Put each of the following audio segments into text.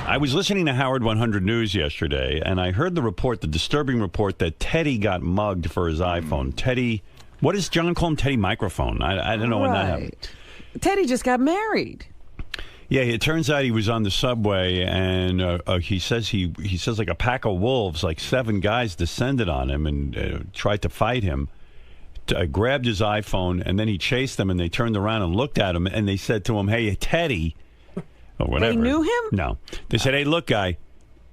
I was listening to Howard 100 News yesterday, and I heard the disturbing report that Teddy got mugged for his iPhone. Teddy, what does John call him? Teddy Microphone. I don't know when that happened. Teddy just got married. Yeah, it turns out he was on the subway, and he says like a pack of wolves, like 7 guys descended on him and tried to fight him. Grabbed his iPhone, and then he chased them, and they turned around and looked at him, and they said to him, "Hey, Teddy," or whatever. They knew him? No. They said, "Hey, look, guy,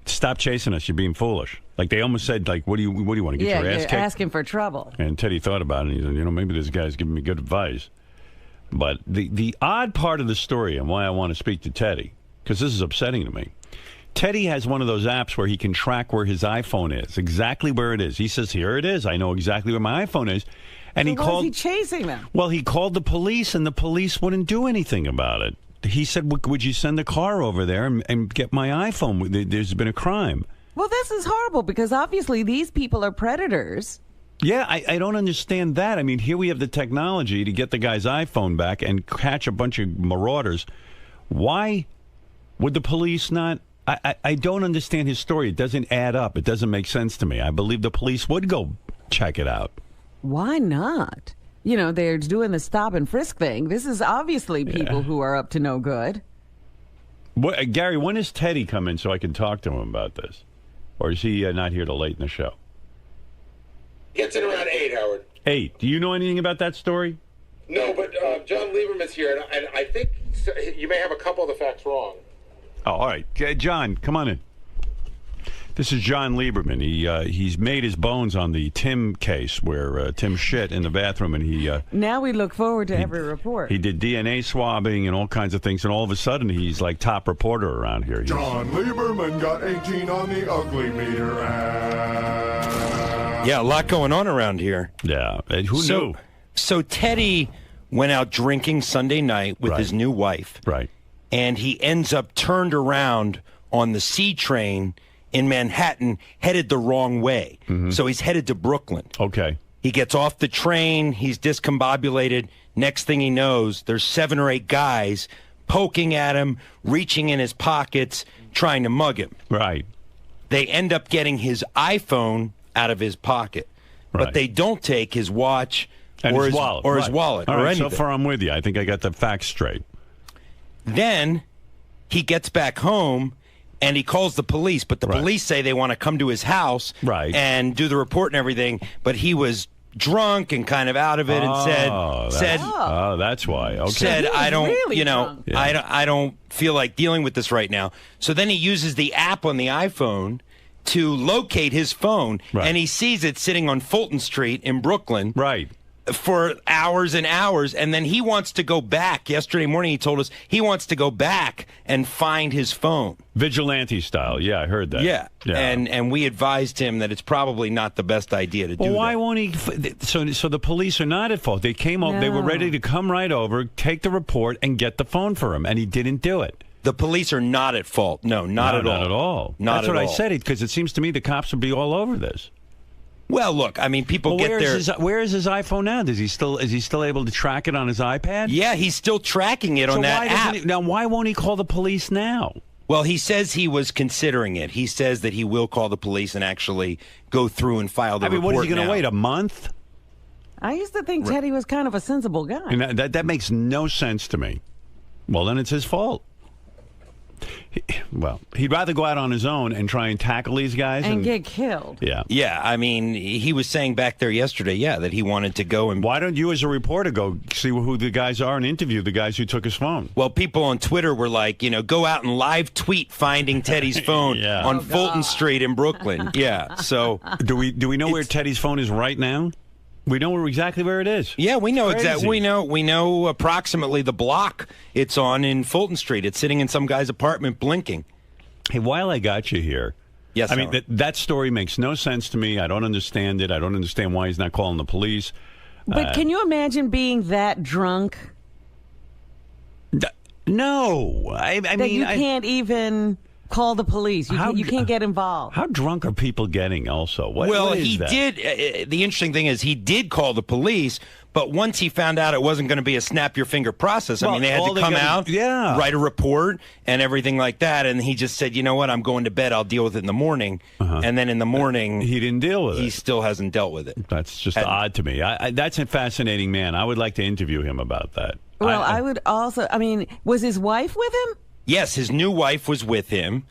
stop chasing us. You're being foolish." Like they almost said, like, "What do you want to get your ass kicked?" Asking for trouble. And Teddy thought about it, and he said, maybe this guy's giving me good advice. But the odd part of the story and why I want to speak to Teddy, because this is upsetting to me. Teddy has one of those apps where he can track where his iPhone is, exactly where it is. He says, "Here it is. I know exactly where my iPhone is." And so why is he chasing them? Well, he called the police, and the police wouldn't do anything about it. He said, "Would you send a car over there and get my iPhone? There's been a crime." Well, this is horrible because obviously these people are predators. Yeah, I don't understand that. I mean, here we have the technology to get the guy's iPhone back and catch a bunch of marauders. Why would the police not? I don't understand his story. It doesn't add up. It doesn't make sense to me. I believe the police would go check it out. Why not? They're doing the stop and frisk thing. This is obviously people who are up to no good. Gary, when does Teddy come in so I can talk to him about this? Or is he not here till late in the show? Gets in around 8, Howard. 8. Do you know anything about that story? No, but Jon Leiberman's here, and I think you may have a couple of the facts wrong. Oh, all right. John, come on in. This is Jon Leiberman. He's made his bones on the Tim case where Tim shit in the bathroom, and he... now we look forward to every report. He did DNA swabbing and all kinds of things, and all of a sudden he's like top reporter around here. Jon Leiberman got 18 on the ugly meter. Yeah, a lot going on around here. Yeah, who knew? So Teddy went out drinking Sunday night with his new wife. Right. And he ends up turned around on the C train in Manhattan, headed the wrong way. Mm-hmm. So he's headed to Brooklyn. Okay. He gets off the train. He's discombobulated. Next thing he knows, there's 7 or 8 guys poking at him, reaching in his pockets, trying to mug him. Right. They end up getting his iPhone out of his pocket. Right. But they don't take his watch and or his wallet. Or his wallet All or right, anything. So far I'm with you. I think I got the facts straight. Then he gets back home and he calls the police, but the police say they want to come to his house and do the report and everything, but he was drunk and kind of out of it and said that's why. Okay. Said I don't really I don't feel like dealing with this right now. So then he uses the app on the iPhone to locate his phone, and he sees it sitting on Fulton Street in Brooklyn. Right. For hours and hours, and then he wants to go back. Yesterday morning he told us he wants to go back and find his phone. Vigilante style. Yeah, I heard that. Yeah. And we advised him that it's probably not the best idea to do that. Well, why won't he? So the police are not at fault. They came over. They were ready to come right over, take the report, and get the phone for him, and he didn't do it. The police are not at fault. No, not at all. Not at all. That's what I said, because it seems to me the cops would be all over this. Well, look, I mean, people get their... Where is his iPhone now? Is he still able to track it on his iPad? Yeah, he's still tracking it on that app. Now, why won't he call the police now? Well, he says he was considering it. He says that he will call the police and actually go through and file the report. What is he going to wait, a month? I used to think Teddy was kind of a sensible guy. And that makes no sense to me. Well, then it's his fault. He'd rather go out on his own and try and tackle these guys and get killed. Yeah. I mean, he was saying back there yesterday, that he wanted to go and. Why don't you, as a reporter, go see who the guys are and interview the guys who took his phone? Well, people on Twitter were like, go out and live tweet finding Teddy's phone on Fulton Street in Brooklyn. Yeah. So do we know where Teddy's phone is right now? We know exactly where it is. Yeah, we know exactly. We know approximately the block it's on in Fulton Street. It's sitting in some guy's apartment blinking. Hey, while I got you here, yes, I mean that story makes no sense to me. I don't understand it. I don't understand why he's not calling the police. But can you imagine being that drunk? No, I mean you can't even call the police. You can't get involved. How drunk are people getting also? He did. The interesting thing is he did call the police, But once he found out it wasn't going to be a snap-your-finger process, I mean, they had to come out, write a report, and everything like that. And he just said, you know what, I'm going to bed. I'll deal with it in the morning. And then in the morning, he didn't deal with it. He still hasn't dealt with it. That's just odd to me. That's a fascinating man. I would like to interview him about that. Well, I would also, I mean, was his wife with him? Yes, his new wife was with him.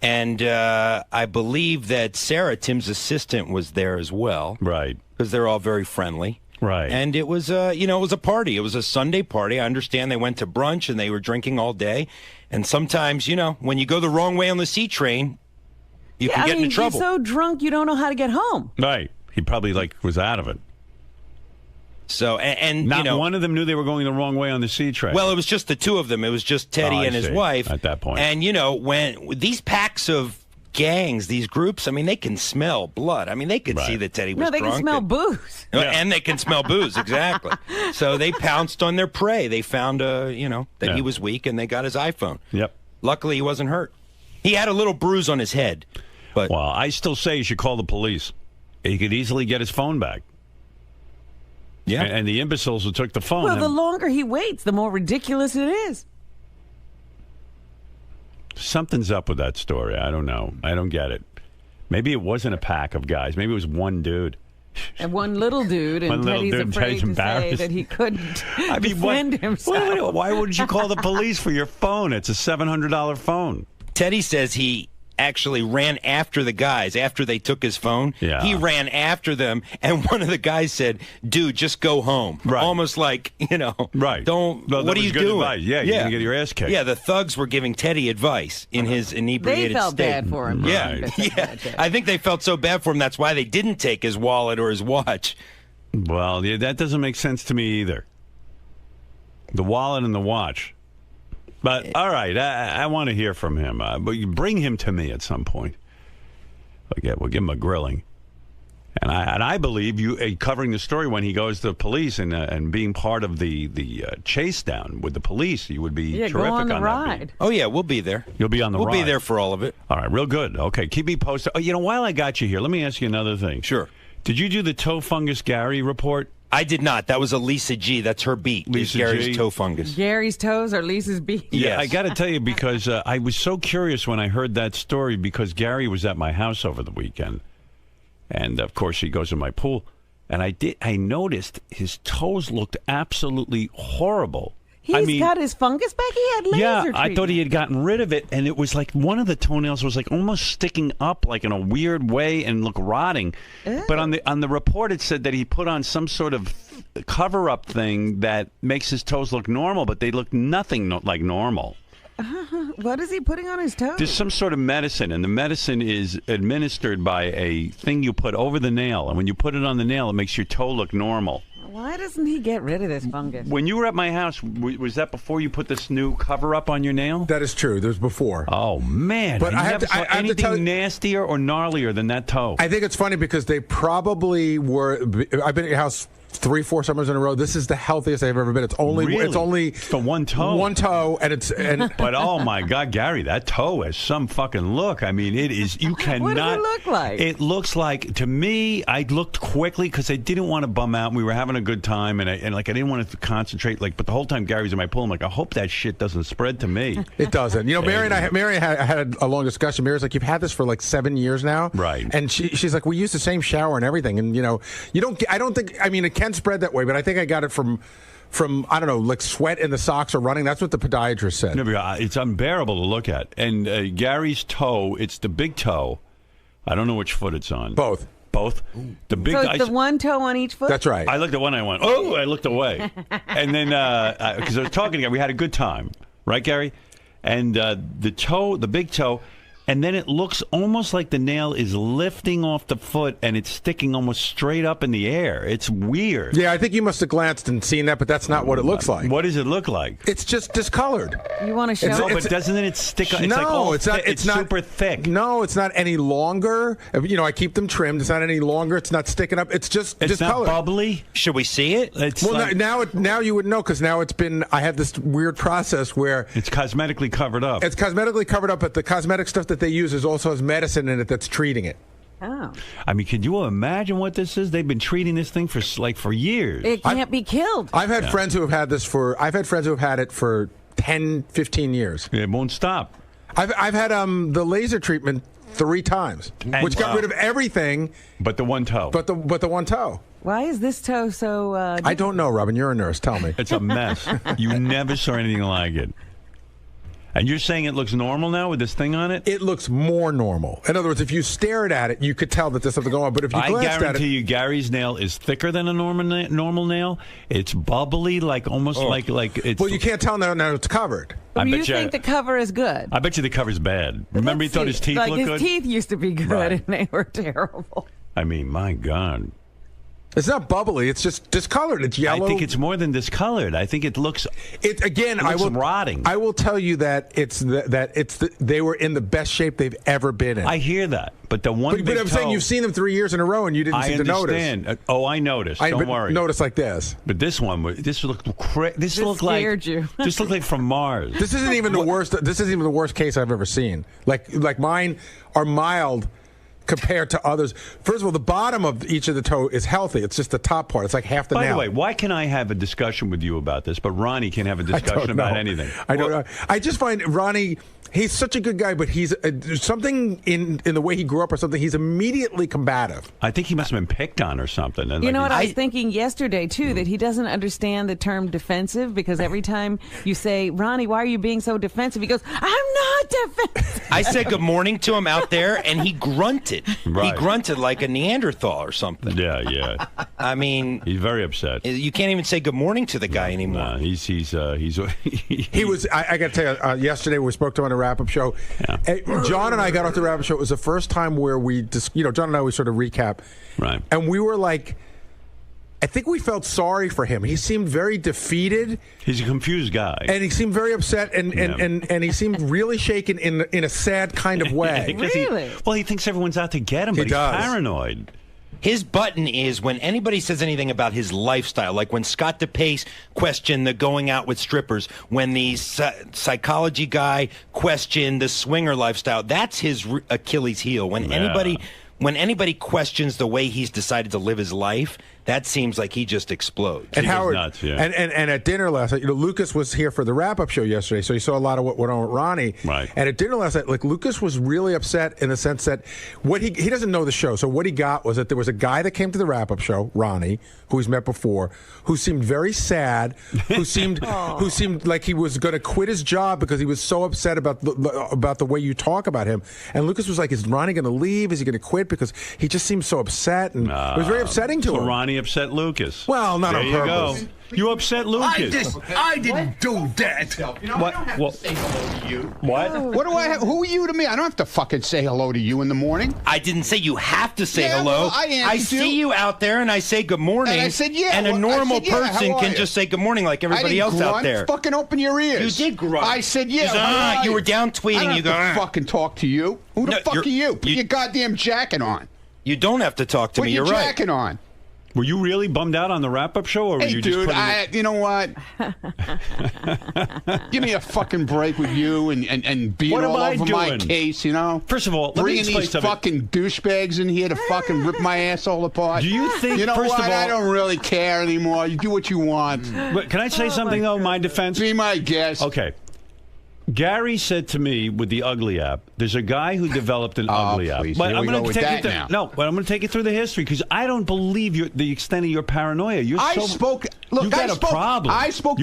And I believe that Sarah, Tim's assistant, was there as well. Right. Because they're all very friendly. Right. And it was, it was a party. It was a Sunday party. I understand they went to brunch and they were drinking all day. And sometimes, when you go the wrong way on the C train, you can get into trouble. You're so drunk you don't know how to get home. Right. He probably was out of it. So, and not one of them knew they were going the wrong way on the C train. Well, it was just the two of them. It was just Teddy and his wife. At that point. And, when these packs of gangs, these groups, I mean, they can smell blood. I mean, they could see that Teddy was drunk. No, they can smell booze. And they can smell booze, exactly. So they pounced on their prey. They found, that he was weak, and they got his iPhone. Yep. Luckily, he wasn't hurt. He had a little bruise on his head. But well, I still say you should call the police. He could easily get his phone back. Yeah. And the imbeciles who took the phone. Well, the longer he waits, the more ridiculous it is. Something's up with that story. I don't know. I don't get it. Maybe it wasn't a pack of guys. Maybe it was one dude. And one little dude, and Teddy's afraid to say that he couldn't defend himself. Why wouldn't you call the police for your phone? It's a $700 phone. Teddy says he actually ran after the guys after they took his phone. Yeah. He ran after them, and one of the guys said, "Dude, just go home." Right. Almost like, right. Don't. Well, what are you doing? Advice. Yeah, you're gonna get your ass kicked. Yeah, the thugs were giving Teddy advice in his inebriated state. They felt state. bad for him. Yeah, yeah. I think they felt so bad for him. That's why they didn't take his wallet or his watch. Well, that doesn't make sense to me either. The wallet and the watch. But, all right, I want to hear from him. But you bring him to me at some point. We'll give him a grilling. And I believe you covering the story when he goes to the police and being part of the chase down with the police, you would be terrific go on the that ride. beat. Oh, yeah, we'll be there. You'll be on the ride. We'll be there for all of it. All right, real good. Okay, keep me posted. Oh, while I got you here, let me ask you another thing. Sure. Did you do the toe fungus Gary report? I did not. That was a Lisa G. That's her beat. Lisa Gary's G. toe fungus. Gary's toes are Lisa's beat. Yeah, Yes. I got to tell you because I was so curious when I heard that story because Gary was at my house over the weekend, and of course he goes in my pool, and I noticed his toes looked absolutely horrible. He's got his fungus back. He had laser treatment. I thought he had gotten rid of it, and it was like one of the toenails was like almost sticking up, like in a weird way, and look rotting. Ew. But on the report, it said that he put on some sort of cover-up thing that makes his toes look normal, but they look nothing like normal. What is he putting on his toes? There's some sort of medicine, and the medicine is administered by a thing you put over the nail, and when you put it on the nail, it makes your toe look normal. Why doesn't he get rid of this fungus? When you were at my house, was that before you put this new cover-up on your nail? That is true. There's before. Oh, man. But I I never saw have to anything tell you, nastier or gnarlier than that toe. I think it's funny because they probably were. I've been at your house 3-4 summers in a row. This is the healthiest I've ever been. It's only It's the one toe. One toe, and but oh my God, Gary, that toe has some fucking look. I mean, it is. You cannot. What does it look like? It looks like, to me, I looked quickly because I didn't want to bum out. We were having a good time, and I didn't want to concentrate. But the whole time Gary's in my pool, I'm like, I hope that shit doesn't spread to me. It doesn't. Mary and I had a long discussion. Mary's like, you've had this for like 7 years now, right? And she's like, we use the same shower and everything, and you don't. I don't think. I mean, it can spread that way, but I think I got it from I don't know, like sweat in the socks or running. That's what the podiatrist said. It's unbearable to look at. And Gary's toe, it's the big toe. I don't know which foot it's on. Both. The big. So it's the one toe on each foot? That's right. I looked at one. I went, oh! I looked away, and then because I was talking to Gary, we had a good time, right, Gary? And the big toe. And then it looks almost like the nail is lifting off the foot and it's sticking almost straight up in the air. It's weird. Yeah, I think you must have glanced and seen that, but that's not what it looks like. What does it look like? It's just discolored. You want to show? No, but doesn't it stick? It's no, like all it's not. It's not super thick. No, it's not any longer. I keep them trimmed. It's not any longer. It's not sticking up. It's just discolored. Not bubbly. Should we see it? Now you would know because now it's been. I have this weird process where it's cosmetically covered up. It's cosmetically covered up, but the cosmetic stuff that they use is also has medicine in it that's treating it. Oh. I mean, can you imagine what this is? They've been treating this thing for years. It can't be killed. I've had friends who have had this I've had friends who have had it for 10, 15 years. It won't stop. I've had the laser treatment 3 times, which got rid of everything but the one toe. But the one toe. Why is this toe so... I don't know, Robin. You're a nurse. Tell me. It's a mess. You never saw anything like it. And you're saying it looks normal now with this thing on it? It looks more normal. In other words, if you stared at it, you could tell that there's something going on. But if you glanced at it... I guarantee you Gary's nail is thicker than a normal nail. It's bubbly, like almost like it's... Well, you can't tell now it's covered. You think the cover is good? I bet you the cover's bad. Remember he thought his teeth looked good? His teeth used to be good, and they were terrible. I mean, my God. It's not bubbly. It's just discolored. It's yellow. I think it's more than discolored. I think it looks. Rotting. I will tell you that they were in the best shape they've ever been in. I hear that, but the one. But I'm saying you've seen them 3 years in a row and you didn't seem to notice. I understand. I noticed. Don't worry. Notice like this. But this one, this looked like you. This looked like from Mars. This isn't even the worst. This isn't even the worst case I've ever seen. Like mine are mild compared to others. First of all, the bottom of each of the toe is healthy. It's just the top part. It's like half the nail. By the way, why can I have a discussion with you about this, but Ronnie can't have a discussion about anything? I don't know. I just find Ronnie, he's such a good guy, but he's something in the way he grew up or something. He's immediately combative. I think he must have been picked on or something. And you know what I was thinking yesterday, too, that he doesn't understand the term defensive, because every time you say, Ronnie, why are you being so defensive? He goes, I'm not defensive. I said good morning to him out there, and he grunted. Right. He grunted like a Neanderthal or something. Yeah. I mean, he's very upset. You can't even say good morning to the guy anymore. Nah, he's he was. I got to tell you, yesterday we spoke to him on a wrap-up show. Yeah. John and I got off the wrap-up show. It was the first time where we just, John and I, we sort of recap, right? And we were like, I think we felt sorry for him. He seemed very defeated. He's a confused guy, and he seemed very upset, and he seemed really shaken in a sad kind of way. Really? He thinks everyone's out to get him, but he's paranoid. His button is when anybody says anything about his lifestyle, like when Scott DePace questioned the going out with strippers, when the psychology guy questioned the swinger lifestyle. That's his Achilles heel. When anybody questions the way he's decided to live his life, that seems like he just explodes. And Howard, nuts, yeah. and at dinner last night, Lucas was here for the wrap-up show yesterday, so he saw a lot of what went on with Ronnie. Right. And at dinner last night, Lucas was really upset in the sense that he doesn't know the show, so what he got was that there was a guy that came to the wrap-up show, Ronnie, who he's met before, who seemed very sad, who seemed like he was going to quit his job because he was so upset about the way you talk about him. And Lucas was like, is Ronnie going to leave? Is he going to quit? Because he just seemed so upset, and it was very upsetting to him. Ronnie upset Lucas. Well, not on purpose. Go. You upset Lucas. I didn't do that. What? I don't have to say hello to you. What? What do I have? Who are you to me? I don't have to fucking say hello to you in the morning. I didn't say you have to say Yeah, hello. well, I see you out there, and I say good morning. And I said, yeah. And a normal person how can are just you? say good morning like everybody else grunt. out there. Fucking open your ears. You did grunt. I said, yeah. You were down tweeting. I don't You go. have to fucking talk to you. Who the fuck are you? Put your goddamn jacket on. You don't have to talk to me. Put your You're right. jacket on. Were you really bummed out on the wrap-up show, or were you just putting you know what? Give me a fucking break with you and being all over my case, First of all, let me bringing explain these something. fucking douchebags in here to fucking rip my asshole apart. Do you think? You know first what? of all, I don't really care anymore. You do what you want. But can I say something though? My defense. Be my guest. Okay. Gary said to me with the Ugly app, there's a guy who developed an Ugly app. Please. But Here I'm we going go to with take that it now. No, but I'm going to take it through the history because I don't believe the extent of your paranoia. You got a problem. I spoke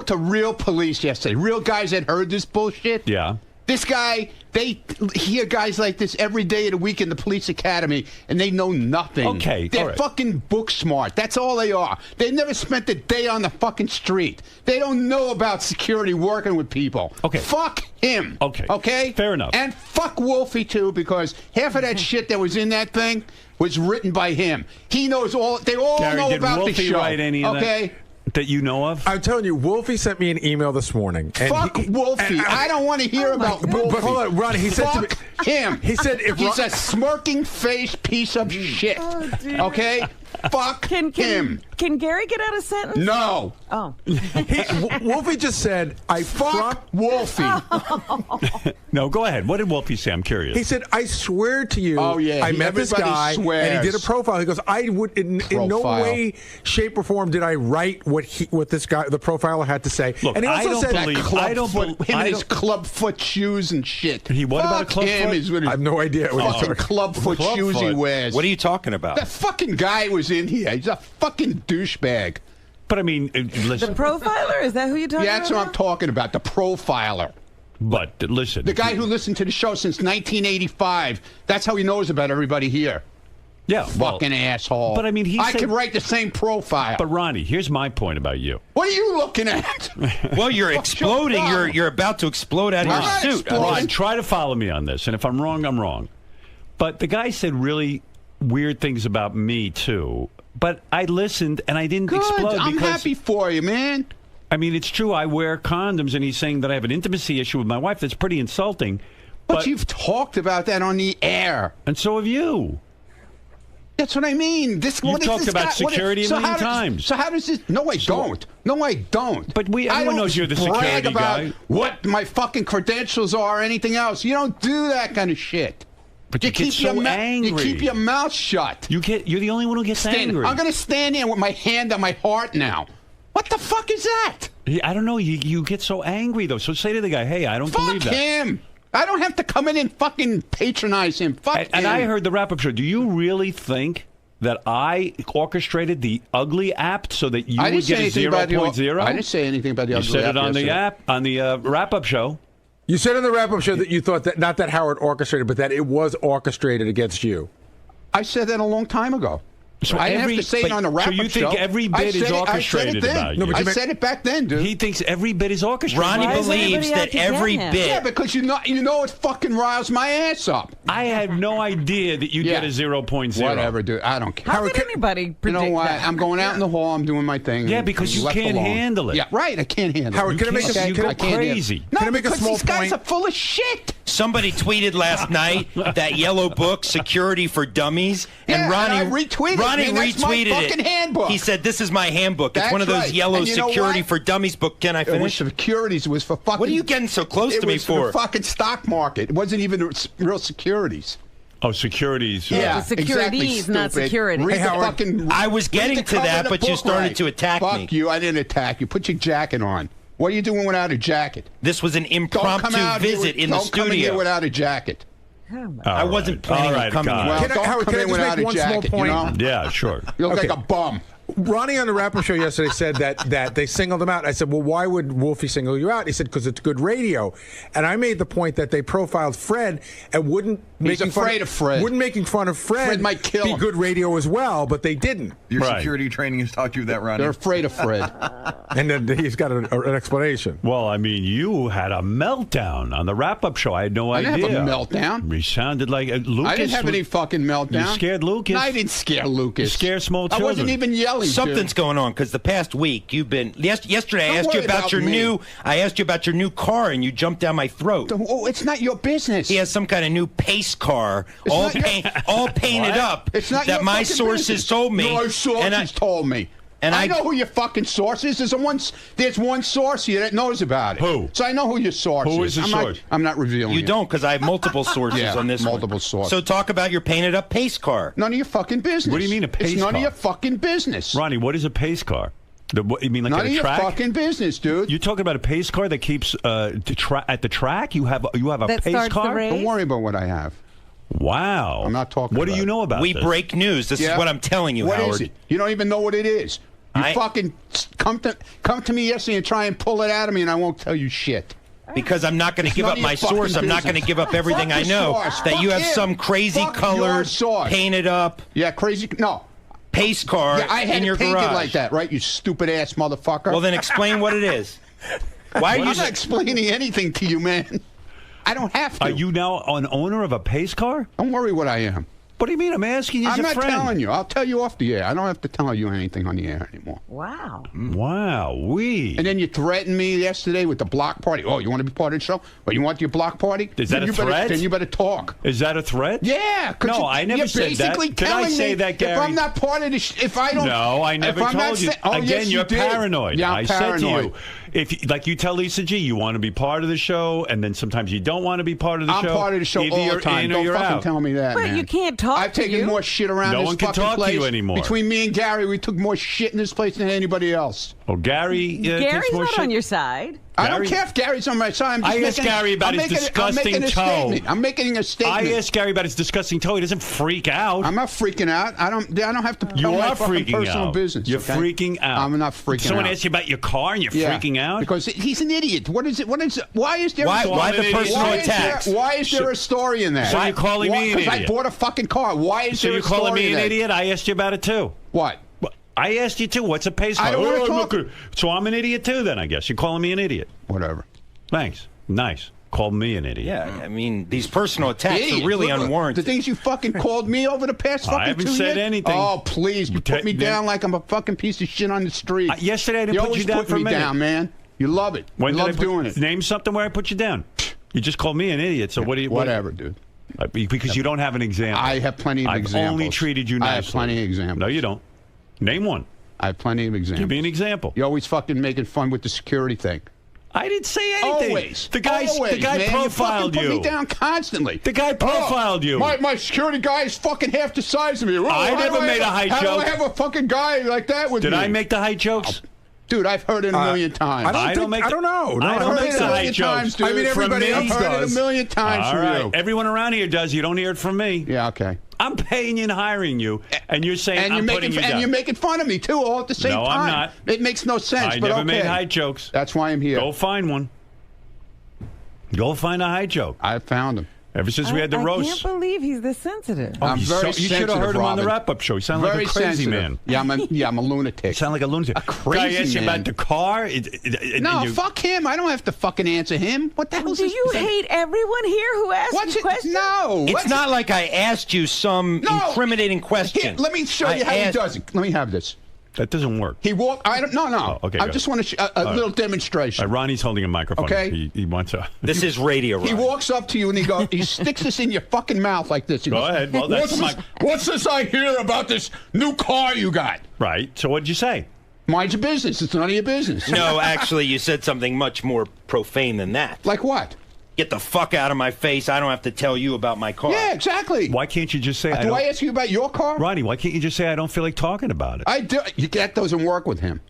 to real police yesterday. Real guys that heard this bullshit. Yeah. This guy, they hear guys like this every day of the week in the police academy, and they know nothing. Okay, They're fucking book smart. That's all they are. They never spent a day on the fucking street. They don't know about security working with people. Okay. Fuck him. Okay. Okay? Fair enough. And fuck Wolfie, too, because half of that shit that was in that thing was written by him. He knows all. They all Gary, know did about Wolfie the show. write any of okay? That you know of? I'm telling you, Wolfie sent me an email this morning. And Fuck Wolfie. I don't want to hear about Wolfie. But hold on, Ronnie, he said to me... him. He said if he's a smirking face piece of shit. Oh, dear. Okay? Fuck him. Can Gary get out a sentence? No. Oh. Wolfie just said, I Fuck Wolfie. No, go ahead. What did Wolfie say? I'm curious. He said, I swear to you, I met this everybody guy, swears. and he did a profile. He goes, I would, in no way, shape, or form did I write what this guy, the profiler, had to say. Look, and he also said, him and his clubfoot shoes and shit. What about a club foot? I have no idea what he's talking clubfoot shoes he wears. What are you talking about? That fucking guy was in here. He's a fucking douchebag. But I mean, listen. The profiler? Is that who you're talking about? Yeah, that's what I'm talking about. The profiler. But listen. The guy who listened to the show since 1985. That's how he knows about everybody here. Yeah. Fucking asshole. But I mean, I could write the same profile. But Ronnie, here's my point about you. What are you looking at? Well, you're exploding. You're about to explode out of your suit. Ron, try to follow me on this. And if I'm wrong, I'm wrong. But the guy said really weird things about me, too. But I listened, and I didn't explode. I'm happy for you, man. I mean, it's true. I wear condoms, and he's saying that I have an intimacy issue with my wife. That's pretty insulting. But you've talked about that on the air. And so have you. That's what I mean. You've talked about security a million times. So how does this... No, I don't. No, I don't. But everyone knows you're the security guy. What my fucking credentials are or anything else. You don't do that kind of shit. But you get so angry. You keep your mouth shut. You're the only one who gets angry. I'm going to stand there with my hand on my heart now. What the fuck is that? I don't know. You get so angry, though. So say to the guy, hey, I don't believe that. Fuck him. I don't have to come in and fucking patronize him. Fuck him. And I heard the wrap-up show. Do you really think that I orchestrated the ugly app so that you would get a 0.0? I didn't say anything about the ugly app. You said it on the app, on the wrap-up show. You said in the wrap-up show that you thought that, not that Howard orchestrated, but that it was orchestrated against you. I said that a long time ago. So I didn't have to say it on the wrap-up show. So you think every bit is orchestrated about you? No, but I said it back then, dude. He thinks every bit is orchestrated. Ronnie believes that every bit. Yeah, because you know it fucking riles my ass up. I had no idea that you'd get a 0.0. Whatever, dude. I don't care. How could anybody predict You know what? that? I'm going out in the hall. I'm doing my thing. Yeah, because you can't handle it. Yeah, right. I can't handle it. Howard, can I make you go crazy. No, can I make because a small these guys are full of shit. Somebody tweeted last night that yellow book, Security for Dummies, and Yeah, Ronnie and I retweeted it, Ronnie man. That's retweeted my fucking it. handbook. He said, "This is my handbook. It's That's one of those right. yellow And you know Security what? for Dummies book." Can I It was finish? securities. It was for fucking. What are you getting so close to me It was for for? the fucking stock market. It wasn't even real securities. Oh, securities. Yeah, securities, exactly, not stupid. security. Read Hey, the Howard. fucking. I was getting read the to cover that, of the but you book started right. to attack me. Fuck you! I didn't attack you. Put your jacket on. What are you doing without a jacket? This was an Don't come impromptu out visit here, in the don't come in here studio. without a jacket. I wasn't planning on coming guys. here. Well, Can I- don't Howard, come can I in just without make a one small jacket. point? You know? Yeah, sure. You look Okay. like a bum. Ronnie on the wrap-up show yesterday said that they singled him out. I said, well, why would Wolfie single you out? He said, because it's good radio. And I made the point that they profiled Fred and wouldn't making afraid of Fred. Wouldn't making fun of Fred might kill be him. good radio as well, but they didn't. Your Right. security training has taught you that, Ronnie. They're afraid of Fred. And then he's got an explanation. Well, I mean, you had a meltdown on the wrap-up show. I had no I idea. didn't have a meltdown. You sounded like Lucas. I didn't have any fucking meltdown. You scared Lucas? No, I didn't scare Lucas. You scared small I wasn't children. even yelling. Something's dude. going on because the past week you've been. Yesterday I Don't asked you worry about about your me. new. I asked you about your new car and you jumped down my throat. Oh, it's not your business. He has some kind of new pace car, It's all not your- all painted up. It's not that your my fucking sources business. told me. Your sources told me. And I know who your fucking source is. There's one source here that knows about it. Who? So I know who your source is. Who is the source? I'm not revealing You it. don't, because I have multiple sources Yeah, on this multiple one. sources. So talk about your painted up pace car. None of your fucking business. What do you mean a pace It's none car? of your fucking business. Ronnie, what is a pace car? You mean like None at of a your track? fucking business, dude. You're talking about a pace car that keeps at the track? You have a That pace starts the car? race? Don't worry about what I have. Wow. I'm not talking What do about you it. know about We this? break news. This is what I'm telling you, What Howard. is it? You don't even know what it is. You I- fucking come to me yesterday and try and pull it out of me, and I won't tell you shit. Because I'm not going to It's give none up of my your fucking source. I'm not going to business. give up everything Fuck I your know. source. That Fuck you have him. some crazy Fuck your colored, source. painted up Yeah, crazy. No. pace car Yeah, I had in it your painted garage. like that, right? You stupid ass motherfucker. Well, then explain what it is. Why are I'm you? not explaining anything to you, man. I don't have to. Are you now an owner of a pace car? Don't worry what I am. What do you mean? I'm asking you as I'm a not friend. telling you. I'll tell you off the air. I don't have to tell you anything on the air anymore. Wow. Wow, And then you threatened me yesterday with the block party. Oh, you want to be part of the show? Well, you want your block party? Is that a threat? Then you better talk. Is that a threat? Yeah. No, I never said that. Did I say that, Gary? If I'm not part of the if I don't... No, I never told you. Again, yes, you're you did. paranoid. Yeah, I'm I paranoid. said to you, if like you tell Lisa G, you want to be part of the show, and then sometimes you don't want to be part of the show. I'm part of the show Either all you're the time. in or Don't you're fucking out. tell me that, But man. you can't talk I've to taken you. more shit around No this one can fucking talk to place. you anymore. Between me and Gary, we took more shit in this place than anybody else. Oh, Gary Gary's takes more not shit. on your side. I don't Gary- care if Gary's on my side. I asked Gary about his disgusting toe. I'm making a statement. I asked Gary about his disgusting toe. He doesn't freak out. I'm not freaking out. I don't have to You tell my are fucking freaking personal out. business. You're okay? freaking out. I'm not freaking Someone out. asked you about your car and you're freaking out? Because he's an idiot. What is it? Why is there Why a the personal attacks? Why is there a story in that? So you're calling me an Because I idiot? bought a fucking car. Why is So there you're a story calling me in an that? idiot? I asked you about it too. What? I asked you too. What's a pace car? I don't wanna I'm talk. not gonna- So I'm an idiot too then, I guess. You're calling me an idiot. Whatever. Thanks. Nice. Called me an idiot. Yeah, I mean, these personal attacks Idiot. are really Look, unwarranted. The things you fucking called me over the past fucking 2 haven't years. said anything. Oh, please. You put me Then- down like I'm a fucking piece of shit on the street. Yesterday I didn't put always you down put for a me minute. down, man. You love it. When you did love I put, doing it. Name something where I put you down. You just called me an idiot. So what do you? Whatever, dude. Because you don't have an example. I have plenty of I've examples. only treated you nicely. I have plenty of examples. No, you don't. Name one. I have plenty of examples. Give me an example. You're always fucking making fun with the security thing. I didn't say anything. Always. The guy man. profiled you. you. Put me down constantly. The guy profiled you. My security guy is fucking half the size of me. I never made a height How joke. do I have a fucking guy like that with me? Did I make the height jokes? Dude, I've heard it a million times. I don't know. No, I don't I've heard make it the a height million times, jokes. dude. I mean, everybody I've else heard it does. a million times All from right. you. Everyone around here does. You don't hear it from me. Yeah, okay. I'm paying you and hiring you, and you're saying And I'm you're putting making you down. you're making fun of me too, all at the same No, time. I'm not. It makes no sense. I but never okay. made height jokes. That's why I'm here. Go find one. Go find a height joke. I found him. Ever since we had the I roast. can't believe he's this sensitive. I'm He's very you should have heard him on the Robin. wrap-up show. He sounded Very like a crazy sensitive. man. Yeah, I'm a lunatic. You sound like a lunatic. A crazy Guy asked you man. about the car. No, fuck him. I don't have to fucking answer him. What the hell is Do this? you hate everyone here who asks What's you it? questions? No. It's not like I asked you some No. incriminating question. Here, let me show you how he does it. Let me have this. That doesn't work. He walked. I don't. No. Oh, okay, I go just want to a little demonstration. Ronnie's holding a microphone. Okay. He wants a. This is radio. He Ronnie. walks up to you and he sticks this in your fucking mouth like this. He Go goes, ahead. Well, that's what's this I hear about this new car you got? Right. So what'd you say? Mind your business. It's none of your business. No, actually, you said something much more profane than that. Like what? Get the fuck out of my face. I don't have to tell you about my car. Yeah, exactly. Why can't you just say? Do I ask you about your car? Ronnie, why can't you just say I don't feel like talking about it? I do. That doesn't work with him.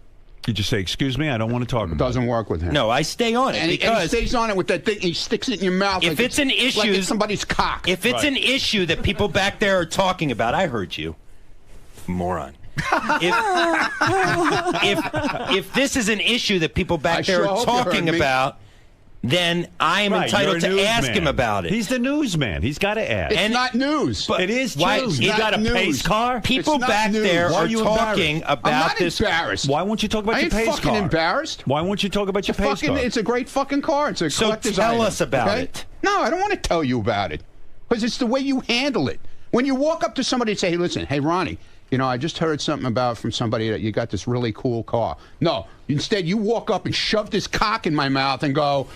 You just say, "Excuse me, I don't want to talk about Doesn't work with him. No, I stay on it And he because stays on it with that thing. He sticks it in your mouth. if like it's an issue, like it's somebody's cock. if it's an issue that people back there are talking about, I heard you, moron. If this is an issue that people back I there sure are hope you heard talking me. about, then I am Right, entitled you're a to ask newsman. him about it. He's the newsman. He's got to ask. It's not news. It is true. Why- You it's got a not pace news. car. People It's not back news. there Why are are you talking embarrassed? I'm about not this. embarrassed. Why won't you talk about I your ain't pace fucking car? embarrassed. Why won't you talk about your pace car? It's a great fucking car. It's a So collector's tell item, us about okay? it. No, I don't want to tell you about it because it's the way you handle it. When you walk up to somebody and say, "Hey, listen, hey Ronnie, you know, I just heard something about from somebody that you got this really cool car." No, instead you walk up and shove this cock in my mouth and go,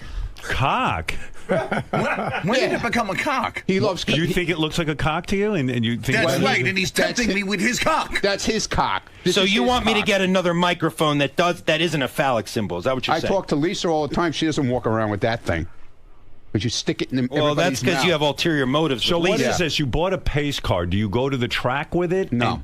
Cock. When did it become a cock? "He loves." Do you think it looks like a cock to you? And you think That's well, right, and he's tempting me with his cock. That's his cock. This So is you his want me to cock. get another microphone that isn't a phallic symbol? Is that what you're I saying? talk to Lisa all the time. She doesn't walk around with that thing. But you stick it in Well, everybody's that's because mouth. you have ulterior motives. So with what Lisa. is this? You bought a pace car. Do you go to the track with it? No.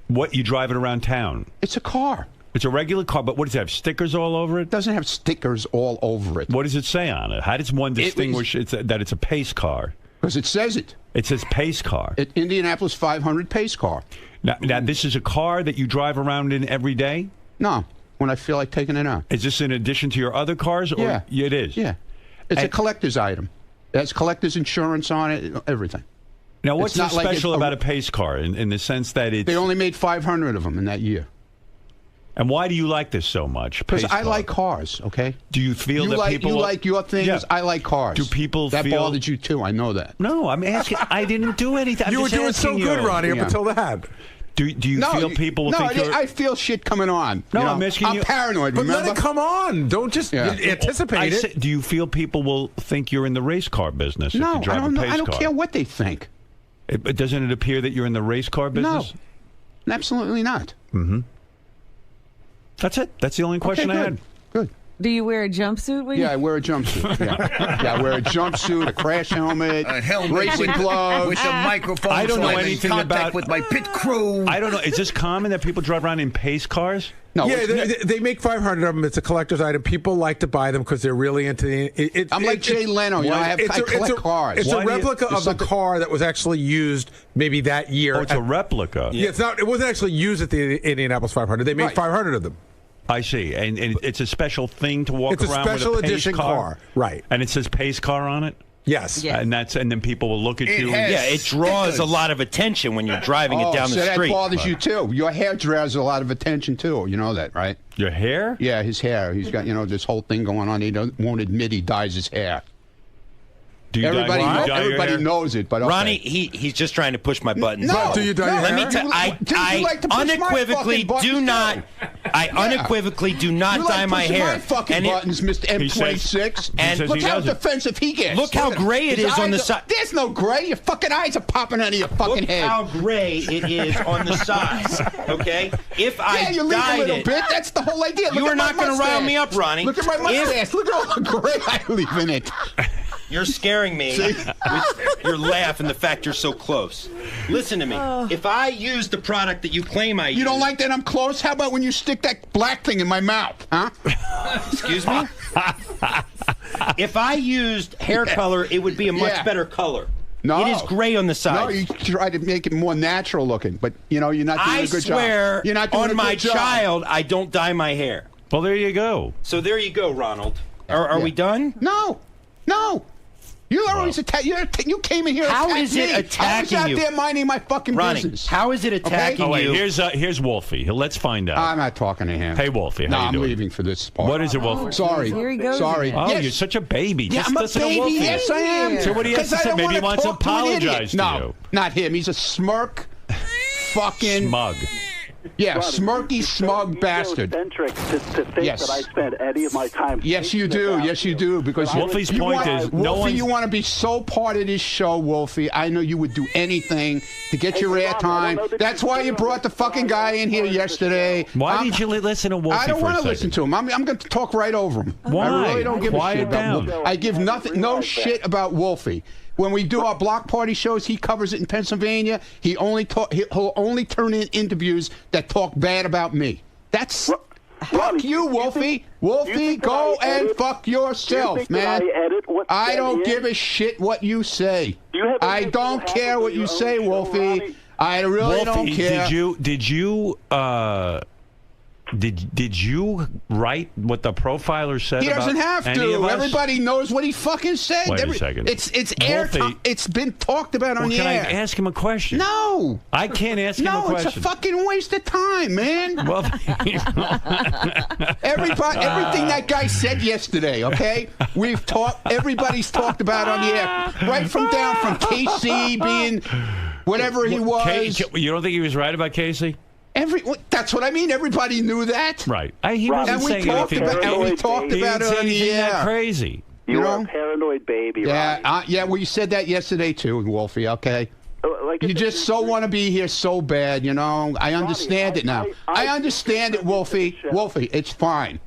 And what, you drive it around town? It's a car. It's a regular car, but what does it have? Stickers all over it? It doesn't have stickers all over it. What does it say on it? How does one distinguish that it's a pace car? Because it says it. It says pace car. Indianapolis 500 pace car. Now, this is a car that you drive around in every day? No, when I feel like taking it out. Is this in addition to your other cars? Or Yeah. It is? Yeah. It's a And- collector's item. It has collector's insurance on it, everything. Now, what's It's not so like special it's about a pace car in the sense that it's... They only made 500 of them in that year. And why do you like this so much? Because I like cars, okay? Do you feel that people... You like your things, Yeah. I like cars. Do people that feel... bothered you too, I know that. No, I'm asking... I didn't do anything. You were doing so good, Ronnie, up until that. Do you feel people will think you're... I feel shit coming on. No, I'm asking you... I'm paranoid, But remember? let it come on. Don't just anticipate it. Do you feel people will think you're in the race car business if No, you drive a pace car? I don't care what they think. Doesn't it appear that you're in the race car business? No, absolutely not. Mm-hmm. That's it. That's the only question I had. Good. Do you wear a jumpsuit? Yeah, I wear a jumpsuit. Yeah, I wear a jumpsuit, a crash helmet, A helmet racing gloves. with a microphone. I don't so know I'm in anything contact about- with my pit crew. I don't know. Is this common that people drive around in pace cars? No, Yeah, they make 500 of them. It's a collector's item. People like to buy them because they're really into the... I'm like Jay Leno. You know, I collect cars. It's a replica of the car that was actually used maybe that year. Oh, it's a replica. Yeah, it's not. It wasn't actually used at the Indianapolis 500. They made 500 of them. I see. And it's a special thing to walk It's a around special with a pace edition car. Right. And it says pace car on it? Yes. Yeah. And then people will look at you. Yeah, it draws a lot of attention when you're driving it down the street. That bothers you too. Your hair draws a lot of attention too. You know that, right? Your hair? Yeah, his hair. He's got this whole thing going on. He won't admit he dyes his hair. Do you Everybody dye your hair? knows it, but okay. Ronnie, he's just trying to push my buttons. No, Do you dye your Let hair? me tell I like to push my unequivocally fucking do buttons, not. too. I unequivocally do not You dye like my pushing hair. my fucking And it- buttons, Mr. M26. And says look he how doesn't. defensive he gets. Look how gray it His is on the eyes side. There's no gray. Your fucking eyes are popping out of your fucking Look head. how gray it is on the sides. Okay, if I You leave a dyed little it, bit. That's the whole idea. You Look are at my not gonna rile mustache. me up, Ronnie. Look at my If- mustache. Look at all the gray I leave in it. You're scaring me with your laugh and the fact you're so close. Listen to me. If I use the product that you claim I use... You don't like that I'm close? How about when you stick that black thing in my mouth, huh? Excuse me? If I used hair color, it would be a much better color. No. It is gray on the No, sides. you try to make it more natural looking, but you're not doing I a good swear job. You're not doing a on my good job. child, I don't dye my hair. Well, there you go. So there you go, Ronald. Are we done? No. You always attack. You came in here. How attacked is it me. attacking I was you? out there minding my fucking Ronnie, business. how is it attacking Oh, wait. you? Here's Wolfie. Let's find out. I'm not talking to him. Hey, Wolfie. No, How you I'm doing? leaving for this part. What is it, Wolfie? Sorry. Here he goes Sorry. again. Oh, Yes. you're such a baby. Yeah, Just I'm a listen to baby. Wolfie. Yes, I am. So what he has to say, maybe he wants to apologize to no, you. not him. He's a smirk, fucking Smug. Yeah, smirky, smug bastard. Eccentric to think Yes. that I spend any of my time. Yes, you do. Yes, you do. Because Wolfie's you point want, is, no Wolfie, one's- you want to be so part of this show, Wolfie. I know you would do anything to get your Ron, I don't know airtime. that That's you why do you know brought the that fucking guy in here yesterday. Why did you listen to Wolfie I don't for a want to second? listen to him. I'm going to talk right over him. Why? I really don't give Quiet a shit about down. Wolfie. I give no shit about Wolfie. When we do our block party shows, he covers it in Pennsylvania. He'll only turn in interviews that talk bad about me. That's Ronnie, fuck you, Wolfie. Wolfie, go and fuck yourself, man. I don't give a shit what you say. I don't care what you say, Wolfie. I really don't care. Did you write what the profiler said? He doesn't have about any of to. us? Everybody knows what he fucking said. Wait a second. It's airtime. Wolfie- It's been talked about on the Can I air. ask him a question? No. I can't ask him a No, question. it's a fucking waste of time, man. Well, Everything that guy said yesterday, okay? Everybody's talked about on the air. Right from KC being whatever he was. You don't think he was right about Casey? That's what I mean. Everybody knew that. Right. He wasn't saying anything. We talked He about didn't it say on the anything that air. crazy. You know? are a paranoid baby, Yeah, well, you said that yesterday too, Wolfie, okay? You just want to be here so bad, you know? I understand it now. I understand it, Wolfie. Wolfie, it's fine.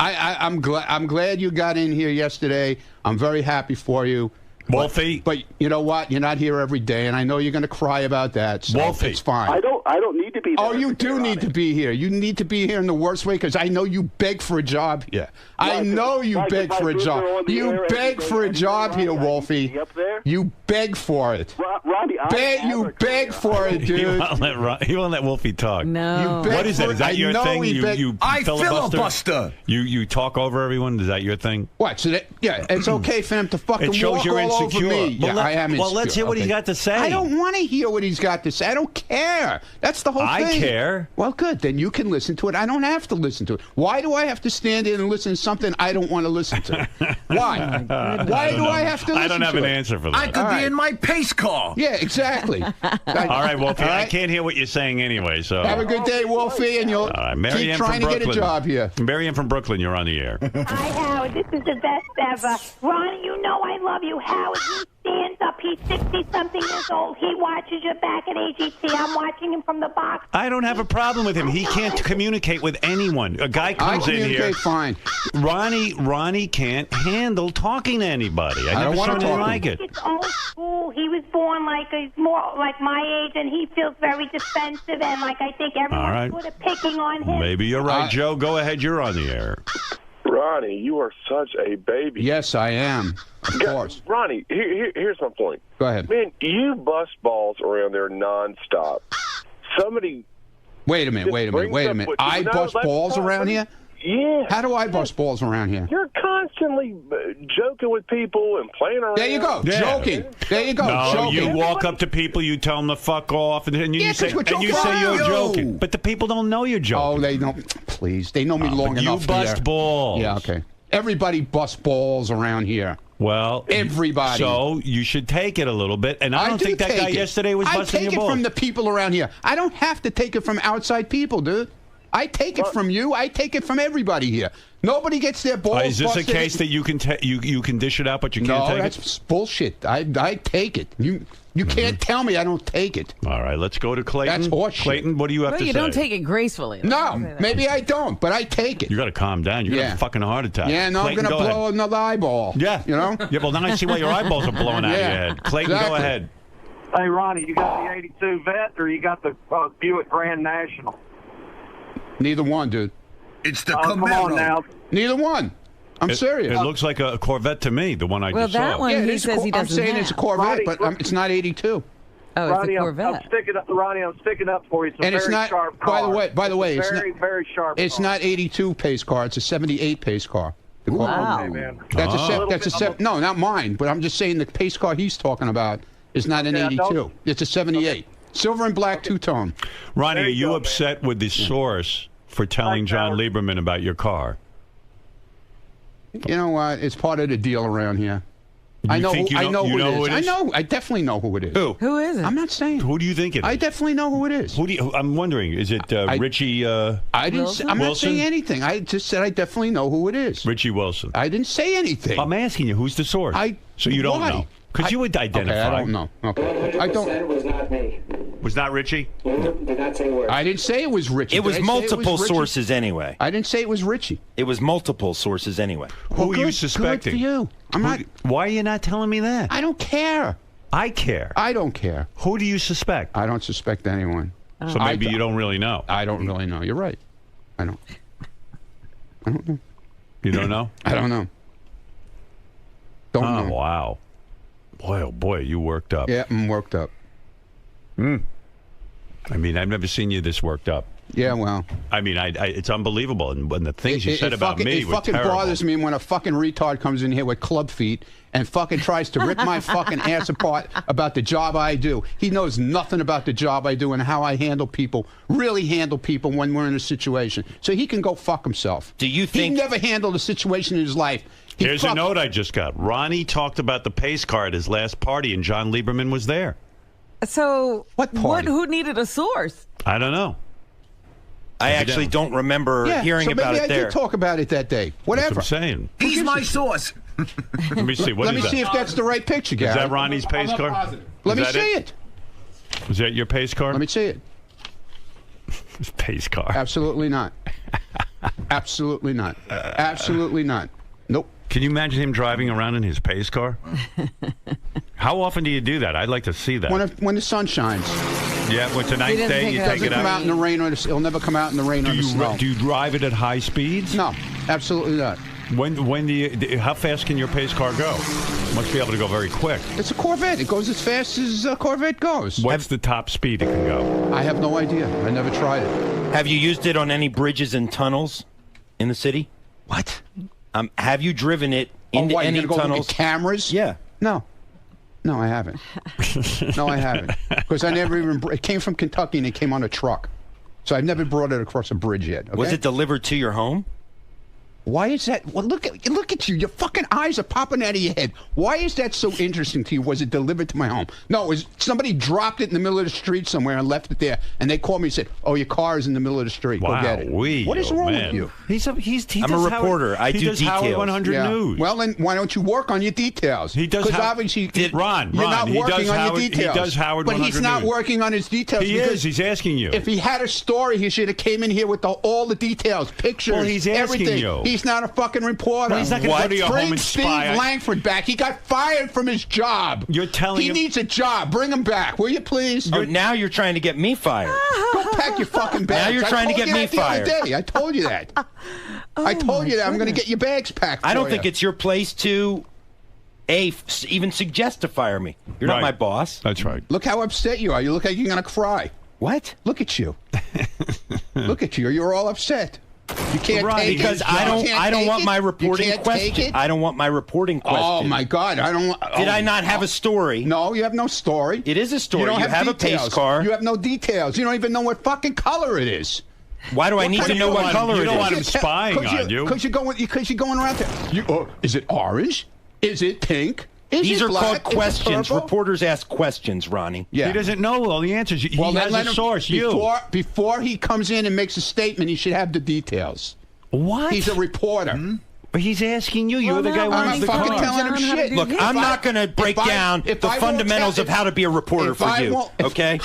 I'm glad you got in here yesterday. I'm very happy for you. Wolfie. But you know what? You're not here every day, and I know you're going to cry about that. So Wolfie. it's fine. I don't need to be there. Oh, you do need to be here. You need to be here in the worst way because I know you beg for a job here. I know you beg for a job. You beg for a job here, Wolfie. You beg for it. Ronnie, You beg for it, He dude. won't let Wolfie talk. No. You beg What is that? for Is that it. your I know thing? he beg- You I filibuster. You talk over everyone? Is that your thing? What? So it's okay for him to fucking It shows walk you're all insecure. over me. Well, I am insecure. let's hear what he's got to say. I don't want to hear what he's got to say. I don't care. That's the whole thing. I care. Well, good. Then you can listen to it. I don't have to listen to it. Why do I have to stand in and listen to something I don't want to listen to? Why? Why do I have to listen to it? I don't have an answer for that. I could be in my pace car. Yeah, exactly. All right, Wolfie. I can't hear what you're saying anyway, so... Have a good day, Wolfie, and you'll keep trying to get a job here. Marianne from Brooklyn, you're on the air. Hi, Howard. This is the best ever. Ronnie, you know I love you. Howard, he stands up. He's 60-something years old. He watches you back at AGT. I'm watching him from the box. I don't have a problem with him. He can't communicate with anyone. A guy comes in here. Fine. Ronnie can't handle talking to anybody. I don't never saw want to anything talk like it. It's old school. He was born he's more like my age, and he feels very defensive, and I think everyone's sort of picking on him. Maybe you're right, Joe. Go ahead. You're on the air. Ronnie, you are such a baby. Yes, I am. Of course. Ronnie, here's my point. Go ahead. Man, you bust balls around there nonstop. Somebody... Wait a minute. I bust balls around here? Yeah. How do I bust balls around here? You're constantly joking with people and playing around. There you go. Yeah. Joking. There you go. No, joking. you walk up to people, you tell them to fuck off, and you say you're joking. But the people don't know you're joking. Oh, they know. Please. They know me long enough. You bust balls. Yeah, okay. Everybody busts balls around here. Well, everybody. So you should take it a little bit. And I don't think that guy yesterday was busting your balls. I take it from the people around here. I don't have to take it from outside people, dude. I take it from you. I take it from everybody here. Nobody gets their balls Is this busted. a case that you can dish it out, but you can't take it? No, that's bullshit. I take it. You can't tell me I don't take it. All right, let's go to Clayton. That's horseshit. Clayton, what do you have to say? You don't take it gracefully. No, maybe I don't, but I take it. You got to calm down. You're going to have a fucking heart attack. Yeah, no, Clayton, I'm going to blow another eyeball. Yeah. You know? Yeah, well, now I see why your eyeballs are blowing out of your head. Clayton, go ahead. Hey, Ronnie, you got the 82 Vet or you got the Buick Grand National? Neither one, dude. It's the Come on now. Neither one. I'm serious. It looks like a Corvette to me, the one I just saw. Well, that one he says he doesn't I'm saying have. it's a Corvette, Ronnie, but it's not 82. Oh, Ronnie, it's a Corvette. I'm sticking up for you. It's a And it's very not. sharp car. By the way, it's very sharp. It's car. not 82 pace car. It's a 78 pace car. Wow. Okay, man. No, not mine. But I'm just saying the pace car he's talking about is not an 82. It's a 78. Silver and black two-tone. Ronnie, are you upset with the source for telling Jon Leiberman about your car? You know what? It's part of the deal around here. I know who it is. I definitely know who it is. Who is it? I'm not saying. Who do you think it is? I definitely know who it is. I'm wondering, is it Richie I'm not saying anything. I just said I definitely know who it is. Richie Wilson. I didn't say anything. I'm asking you, who's the source? So you don't know. Because you would identify. Okay, I don't know. Okay. I don't. It was not me. Was not Richie? Did not say a word. I didn't say it was Richie. It was multiple sources anyway. I didn't say it was Richie. It was multiple sources anyway. Who are you suspecting? Good for you. I'm not. Why are you not telling me that? I don't care. I care. I don't care. Who do you suspect? I don't suspect anyone. So maybe you don't really know. I don't really know. You're right. I don't know. You don't know? I don't know. Don't know. Oh, wow. Boy, oh boy, you worked up. Yeah, I'm worked up. I mean, I've never seen you this worked up. Yeah, well. I mean, it's unbelievable. And the things you said about me were fucking terrible. bothers me when a fucking retard comes in here with club feet and fucking tries to rip my fucking ass apart about the job I do. He knows nothing about the job I do and how I handle people, really handle people when we're in a situation. So he can go fuck himself. Do you think... He never handled a situation in his life. Here's a note I just got. Ronnie talked about the pace car at his last party, and Jon Leiberman was there. So what party? Who needed a source? I don't know. I actually don't remember hearing about it there. Maybe I did talk about it that day. Whatever. That's what I'm saying. He's my source. Let me see. Let me see if that's the right picture, Gary. Is that Ronnie's pace car? Let me see it. Is that your pace car? Let me see it. Pace car. Absolutely not. Absolutely not. Absolutely not. Nope. Can you imagine him driving around in his pace car? How often do you do that? I'd like to see that. When the sun shines. Yeah, when it's a nice day, you take it out. Come out in the rain or it'll never come out in the rain or the snow. Do you drive it at high speeds? No, absolutely not. When do you? How fast can your pace car go? Must be able to go very quick. It's a Corvette. It goes as fast as a Corvette goes. What's the top speed it can go? I have no idea. I never tried it. Have you used it on any bridges and tunnels in the city? What? Have you driven it into any tunnels? Look at cameras? Yeah. No. No, I haven't. No, I haven't. Because I never even. It came from Kentucky and it came on a truck. So I've never brought it across a bridge yet. Okay? Was it delivered to your home? Why is that? Well, look at you. Your fucking eyes are popping out of your head. Why is that so interesting to you? Was it delivered to my home? No, it was somebody dropped it in the middle of the street somewhere and left it there. And they called me and said, "Oh, your car is in the middle of the street. Go get it." What is wrong with you? I'm a reporter. I do details. Howard 100 News. Well, then why don't you work on your details? He does. Because obviously, Ron, you're not working on your details. He does Howard 100 But he's not News. working on his details. He is. He's asking you. If he had a story, he should have came in here with all the details, pictures, Well, he's asking everything. you. He's not a fucking reporter. Well, he's not going to go to your home Bring and Steve spy. Langford back. He got fired from his job. You're telling him he needs a job. Bring him back, will you please? Oh, now you're trying to get me fired. Go pack your fucking bags. Now you're trying to get me fired. I told you that. I told you that. I'm going to get your bags packed. I don't think it's your place to even suggest to fire me. You're not my boss. That's right. Look how upset you are. You look like you're going to cry. What? Look at you. Look at you. You're all upset. You can't take because it. I don't want my reporting You can't question. take it? I don't want my reporting question. Oh my God! I don't. Did I not have a story? No, you have no story. It is a story. You don't have a details. pace car. You have no details. You don't even know what fucking color it is. Why do I need to know what color it is? You don't want him spying on you. Because you're going around there. Is it orange? Is it pink? These are black? called questions. Purple? Reporters ask questions, Ronnie. Yeah. He doesn't know all the answers. He Well, has let a him, source. Before he comes in and makes a statement, he should have the details. What? He's a reporter. But he's asking you. You're the guy who I'm runs not the fucking car. telling him shit. Look, I'm not going to break down the fundamentals of how to be a reporter for you, okay?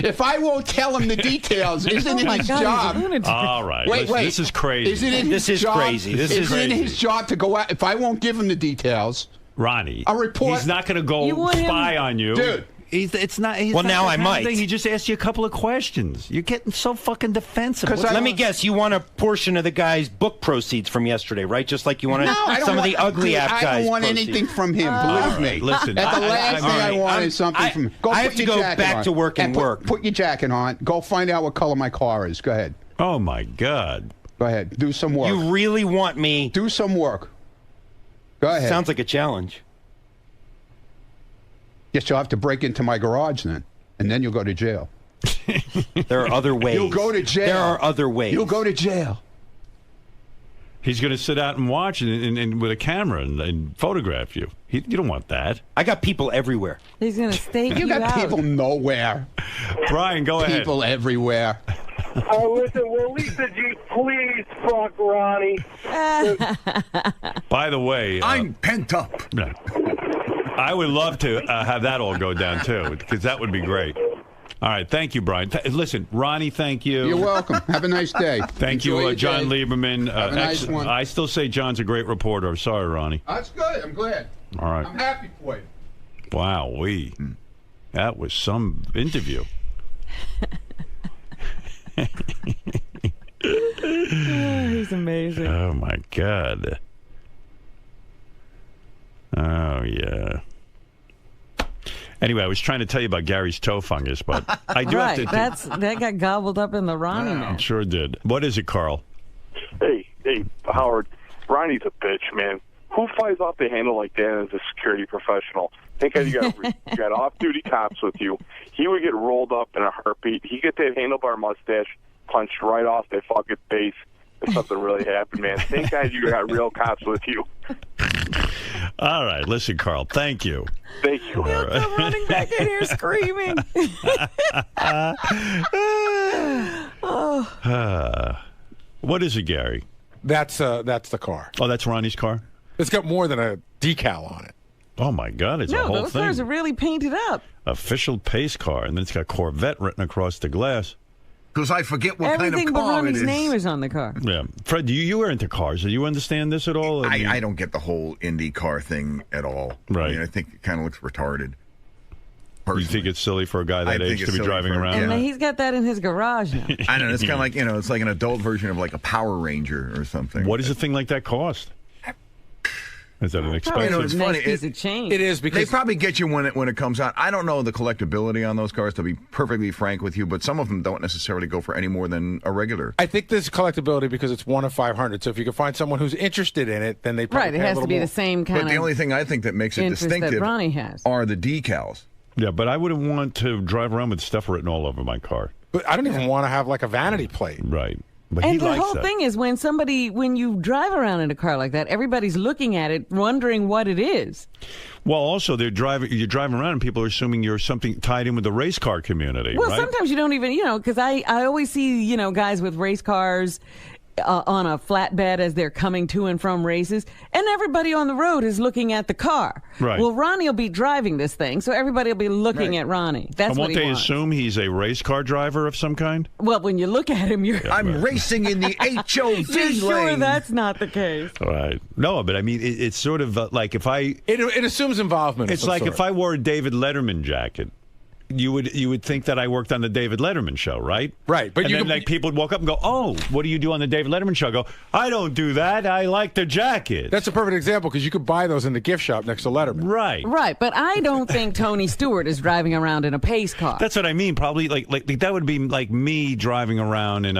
If I won't tell him the details, isn't it his job? All right. Wait. This is crazy. Isn't it his job? Crazy. This is Isn't it his job to go out? If I won't give him the details, Ronnie, a report. He's not going to go spy on you. Dude. It's not. Well, now I might. He just asked you a couple of questions. You're getting so fucking defensive. Let me guess. You want a portion of the guy's book proceeds from yesterday, right? Just like you want some of the ugly app guys. I don't want anything from him. Believe me. Listen, the last thing I want is something from him. I have to go back to work and work. Put your jacket on. Go find out what color my car is. Go ahead. Oh my God. Go ahead. Do some work. You really want me? Do some work. Go ahead. Sounds like a challenge. Guess you'll have to break into my garage then, and then you'll go to jail. There are other ways. You'll go to jail. There are other ways. You'll go to jail. He's going to sit out and watch and with a camera and photograph you. You don't want that. I got people everywhere. He's going to stake you out. got people nowhere. Brian, go ahead. People everywhere. Listen, will Lisa G please fuck Ronnie? By the way, I'm pent up. I would love to have that all go down too, because that would be great. All right, thank you, Brian. Listen, Ronnie, thank you. You're welcome. Have a nice day. Thank Enjoy you, your Jon day. Lieberman. Have a nice one. I still say John's a great reporter. I'm sorry, Ronnie. That's good. I'm glad. All right. I'm happy for you. Wow, that was some interview. He's amazing. Oh my God. Oh yeah. Anyway, I was trying to tell you about Gary's toe fungus, but I do have to. That got gobbled up in the Ronnie net. Sure did. What is it, Carl? Hey, Howard. Ronnie's a bitch, man. Who flies off the handle like that as a security professional? Think you got off-duty cops with you. He would get rolled up in a heartbeat. He'd get that handlebar mustache punched right off that fucking face if something really happened, man. Thank God you got real cops with you. All right, listen, Carl. Thank you. Thank you. He'll come running back in here screaming. What is it, Gary? That's the car. Oh, that's Ronnie's car? It's got more than a decal on it. Oh, my God. It's a whole those thing. cars are really painted up. Official pace car. And then it's got Corvette written across the glass. Because I forget what Everything kind of but car it Ronnie's is. name is on the car. Yeah. Fred, you are into cars. Do you understand this at all? I don't get the whole Indy car thing at all. Right. I mean, I think it kind of looks retarded. You think it's silly for a guy that age to be driving around? And he's got that in his garage now. I don't know. It's kind of like, it's like an adult version of like a Power Ranger or something. What does a thing like that cost? Is that an expensive? You know, it's funny. Piece of change. It is because They probably get you when it comes out. I don't know the collectability on those cars, to be perfectly frank with you, but some of them don't necessarily go for any more than a regular. I think there's collectability because it's 1 of 500. So if you can find someone who's interested in it, then they probably Right, it pay a has to little be more. the same kind But the only thing I think that makes it interest that distinctive Ronnie has. are the decals. Yeah, but I wouldn't want to drive around with stuff written all over my car. But I don't even want to have like a vanity plate. Right. But he And the likes whole that. thing is when you drive around in a car like that, everybody's looking at it, wondering what it is. Well, also, you're driving around and people are assuming you're something tied in with the race car community, Well, right? sometimes you don't even, because I always see, guys with race cars on a flatbed as they're coming to and from races, and everybody on the road is looking at the car. Right. Well, Ronnie will be driving this thing, so everybody will be looking at Ronnie. That's and what won't he they wants. assume he's a race car driver of some kind? Well, when you look at him, I'm racing in the HOV you're sure lane. that's not the case. Right. No, but I mean, it's sort of like if I... It assumes involvement. It's like if I wore a David Letterman jacket. You would think that I worked on the David Letterman show, right? Right, but and then like people would walk up and go, "Oh, what do you do on the David Letterman show?" I go, "I don't do that. I like the jacket." That's a perfect example because you could buy those in the gift shop next to Letterman. Right. Right, but I don't think Tony Stewart is driving around in a pace car. That's what I mean. Probably like that would be like me driving around in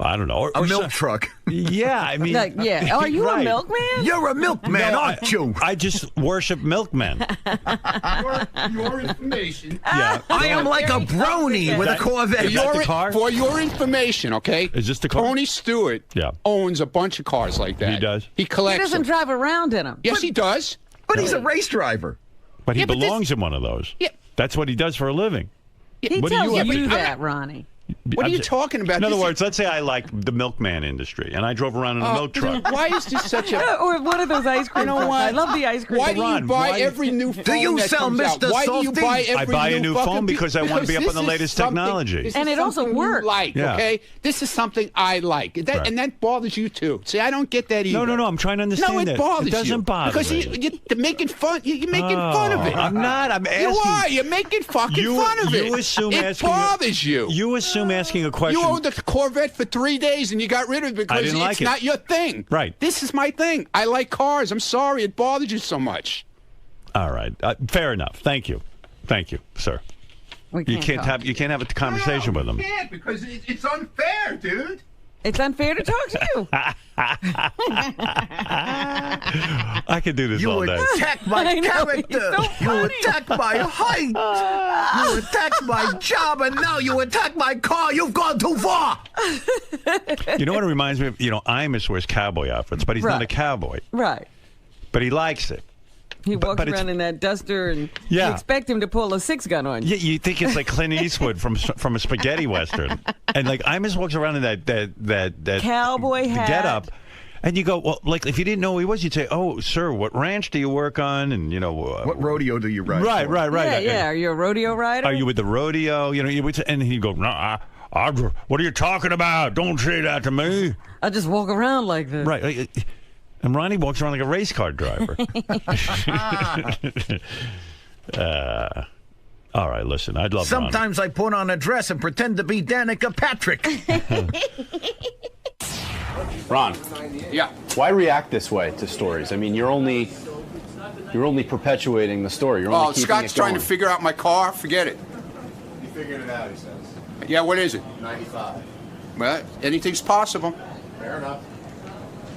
I don't know, a milk truck. Yeah, I mean, Are you a milkman? You're a milkman, aren't you? I just worship milkmen. Your information. Yeah. I am like a brony with a Corvette. Is that the car? For your information, okay? Is this the car? Tony Stewart owns a bunch of cars like that. He does? He collects He doesn't them. drive around in them. Yes, he does. But he's a race driver. But he Yeah, but belongs in one of those. Yeah. That's what he does for a living. He What do tells you you, have to- that, Ronnie. What are you talking about? In other This is- words, let's say I like the milkman industry, and I drove around in a milk truck. Why is this such a... Or one of those ice cream You know trucks. what? I love the ice cream Why do you Ron, buy why- every new phone you that sell comes out? Mr. Why do you Salty? buy every I buy a new fucking phone because I want to be up on the latest technology. This And is it also something you works. like, Yeah. okay? This is something I like. Right. And that bothers you too. See, I don't get that either. No, I'm trying to understand No, it that. bothers It doesn't you. bother because me. you're making fun. You're making fun of it. I'm not. I'm asking. You are. You're making fucking fun of it. You assume it asking. bothers you. You assume asking a question. You owned a Corvette for 3 days and you got rid of it because didn't it's like it. not your thing. Right. This is my thing. I like cars. I'm sorry it bothers you so much. All right. Fair enough. Thank you, sir. We You can't talk. have a conversation with him. You can't because it's unfair, dude. It's unfair to talk to you. I could do this all day. attack my I know, character. it's so You attack my height. You attack my job, and now you attack my car. You've gone too far. You know what it reminds me of? Imus wears cowboy outfits, but he's not a Right. cowboy. Right. But he likes it. He walks but it's- around in that duster, and Yeah. you expect him to pull a 6-gun on you. Yeah, you think it's like Clint Eastwood from a spaghetti western, and like Imus walks around in that Cowboy hat. get up, and you go, well, like if you didn't know who he was, you'd say, "Oh, sir, what ranch do you work on?" And What rodeo do you ride? Right. Yeah. Are you a rodeo rider? Are you with the rodeo? You would say, and he'd go, "No, what are you talking about? Don't say that to me." I just walk around like this. Right. And Ronnie walks around like a race car driver. All right, listen, I'd love Sometimes I put on a dress and pretend to be Danica Patrick. Ron, Yeah. why react this way to stories? I mean, you're only perpetuating the story. You're only keeping Scott's it trying going. to figure out my car. Forget it. You figured it out, he says. Yeah, what is it? 95. Well, anything's possible. Fair enough.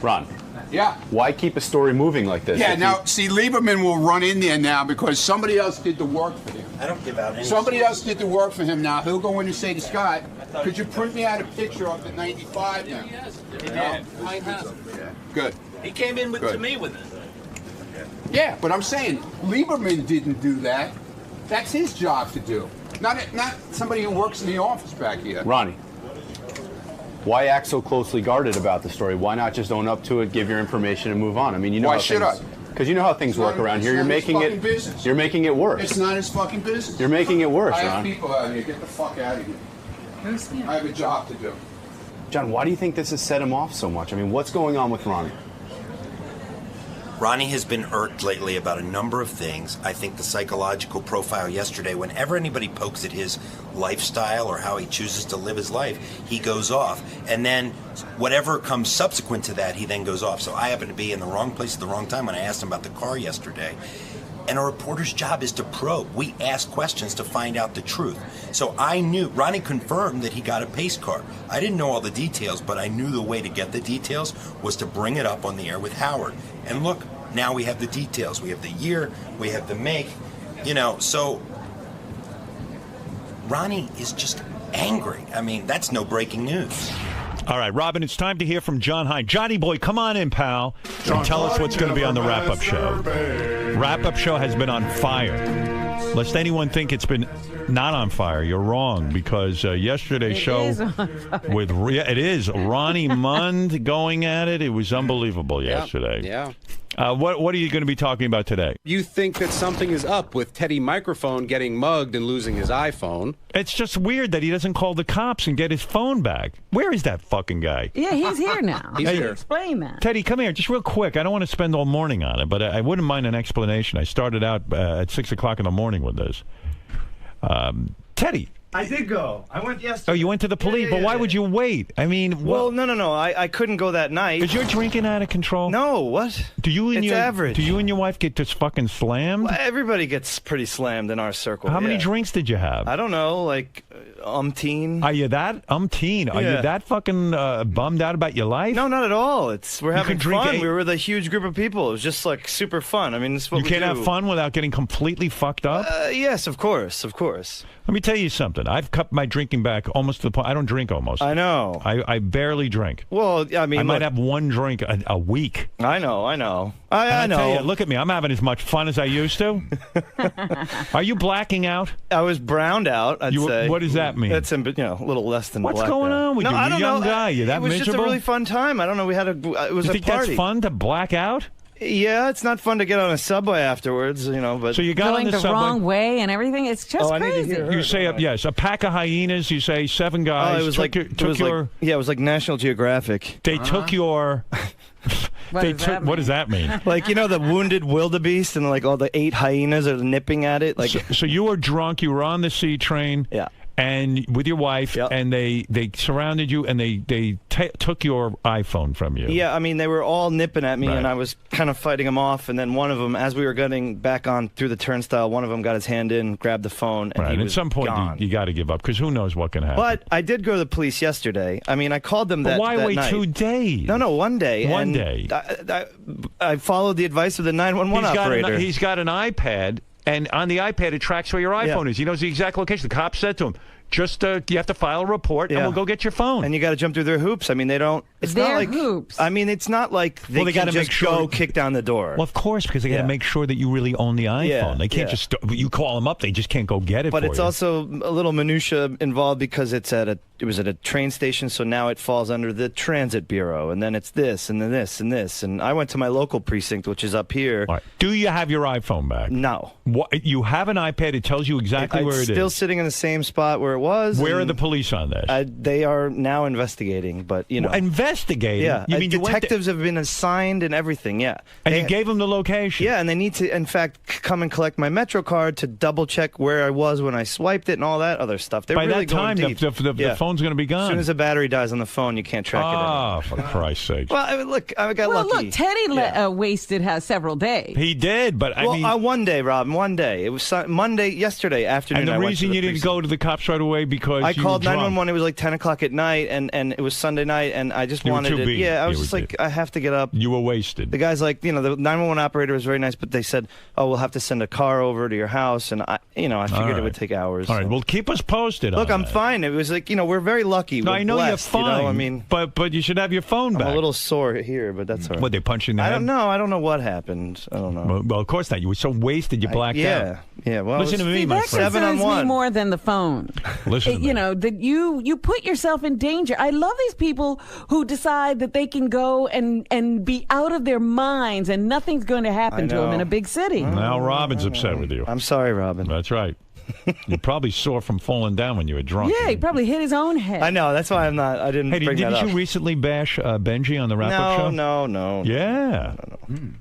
Ron, Yeah. why keep a story moving like this? Yeah, If now, see, Lieberman will run in there now because somebody else did the work for him. I don't give out any. Somebody else did the work for him now. He'll go in and say to Scott, could you print me out a picture of the 95 now? Good. He came in Good. to me with it. Yeah, but I'm saying Lieberman didn't do that. That's his job to do. Not somebody who works in the office back here. Ronnie, why act so closely guarded about the story? Why not just own up to it, give your information, and move on? I mean, you know Why how should things, because you know how things work around here. You're making it. Business. You're making it worse. It's not his fucking business. You're making it worse, I have Ron. people out here. Get the fuck out of here. I have a job to do. John, why do you think this has set him off so much? I mean, what's going on with Ronnie? Ronnie has been irked lately about a number of things. I think the psychological profile yesterday, whenever anybody pokes at his lifestyle or how he chooses to live his life, he goes off. And then whatever comes subsequent to that, he then goes off. So I happen to be in the wrong place at the wrong time when I asked him about the car yesterday. And a reporter's job is to probe. We ask questions to find out the truth. So I knew, Ronnie confirmed that he got a pace car. I didn't know all the details, but I knew the way to get the details was to bring it up on the air with Howard. And look, now we have the details. We have the year, we have the make, so Ronnie is just angry. I mean, that's no breaking news. All right, Robin, it's time to hear from John Hein. Johnny boy, come on in, pal, and tell us what's going to be on the wrap-up show. Wrap-up show has been on fire. Lest anyone think it's been not on fire, you're wrong, because yesterday's show with it is Ronnie Mund going at it. It was unbelievable yesterday. Yeah. What are you going to be talking about today? You think that something is up with Teddy Microphone getting mugged and losing his iPhone. It's just weird that he doesn't call the cops and get his phone back. Where is that fucking guy? Yeah, he's here now. He's here. Explain that. Teddy, come here, just real quick. I don't want to spend all morning on it, but I wouldn't mind an explanation. I started out at 6 o'clock in the morning with this. Teddy. I did go. I went yesterday. Oh, you went to the police, but why would you wait? I mean, well, no. I couldn't go that night. Is your drinking out of control? No, what? It's average. Do you and your wife get just fucking slammed? Well, everybody gets pretty slammed in our circle. How many drinks did you have? I don't know, like umpteen. Are you that umpteen? Are you that fucking bummed out about your life? No, not at all. We're having fun. We were with a huge group of people. It was just like super fun. I mean, this is what you can't have fun without getting completely fucked up. Yes, of course. Let me tell you something. I've cut my drinking back almost to the point. I don't drink almost. I know. I barely drink. Well, I mean, I might have one drink a week. I know. I know. Tell you, look at me. I'm having as much fun as I used to. Are you blacking out? I was browned out, I'd say. What does that mean? That's a little less than What's going on with you? I don't You're a young know. guy. You're that miserable? It was just a really fun time. I don't know. It was you a think party. That's fun to black out? Yeah, it's not fun to get on a subway afterwards, But so you got going on the subway wrong way and everything. It's just crazy. You say a pack of hyenas. You say 7 guys. It was it was like National Geographic. They took your. What does that mean? Like, the wounded wildebeest and like all the 8 hyenas are nipping at it. Like, so you were drunk. You were on the C train. Yeah. And with your wife, and they surrounded you, and they took your iPhone from you. Yeah, I mean, they were all nipping at me, and I was kind of fighting them off. And then one of them, as we were getting back on through the turnstile, one of them got his hand in, grabbed the phone, and he was at some point, gone. you got to give up, because who knows what can happen. But I did go to the police yesterday. I mean, I called them that why wait night. 2 days? No, 1 day. One day. I folled the advice of the 911 operator. He's got an iPad, and on the iPad, it tracks where your iPhone is. He knows the exact location. The cop said to him, just you have to file a report, and we'll go get your phone. And you got to jump through their hoops. I mean, they don't. It's their not like hoops. I mean, it's not like they got to just make sure go kick down the door. Well, of course, because they got to make sure that you really own the iPhone. Yeah, They can't just you call them up. They just can't go get it. But for it's you. also a little minutia involved because it was at a train station, so now it falls under the Transit Bureau, and then it's this, and then this, and this. And I went to my local precinct, which is up here. All right. Do you have your iPhone back? No. What, you have an iPad. It tells you exactly where it is. It's still sitting in the same spot where it was. Where are the police on this? They are now investigating, but investigating. Yeah, you mean detectives have been assigned and everything. Yeah, and you gave them the location. Yeah, and they need to, in fact, come and collect my Metro card to double check where I was when I swiped it and all that other stuff. They're By really that time, going deep. the phone's going to be gone. As soon as the battery dies on the phone, you can't track it anymore. Oh, for Christ's sake! Well, I mean, look, I got lucky. Well, look, Teddy wasted several days. He did, but I mean, 1 day, Rob. 1 day. It was yesterday afternoon. And the reason you didn't go to the cops right away because I called 911. It was like 10 o'clock at night, and it was Sunday night, and I just wanted it. Yeah, I was just like, I have to get up. You were wasted. The guy's like, the 911 operator was very nice, but they said, "Oh, we'll have to send a car over to your house," and I figured it would take hours. All right, well, keep us posted. Look, I'm fine. It was like, we're very lucky. No, we're I know blessed, you're fine. I mean, but you should have your phone back. I'm a little sore here, but that's all right. What, they punch you in the head? I don't know. I don't know what happened. I don't know. Well, of course not. You were so wasted, you blacked out. Yeah. Well, listen to me, my friend. 7 on 1. Me more than the phone. Listen to me. You know, that you put yourself in danger. I love these people who decide that they can go and be out of their minds and nothing's going to happen to them in a big city. Now Robin's upset with you. I'm sorry, Robin. That's right. You're probably sore from falling down when you were drunk. Yeah, he probably hit his own head. I know. That's why I'm not. I didn't. Hey, bring that didn't up. you recently bash Benji on the wrap-up show? No. Yeah.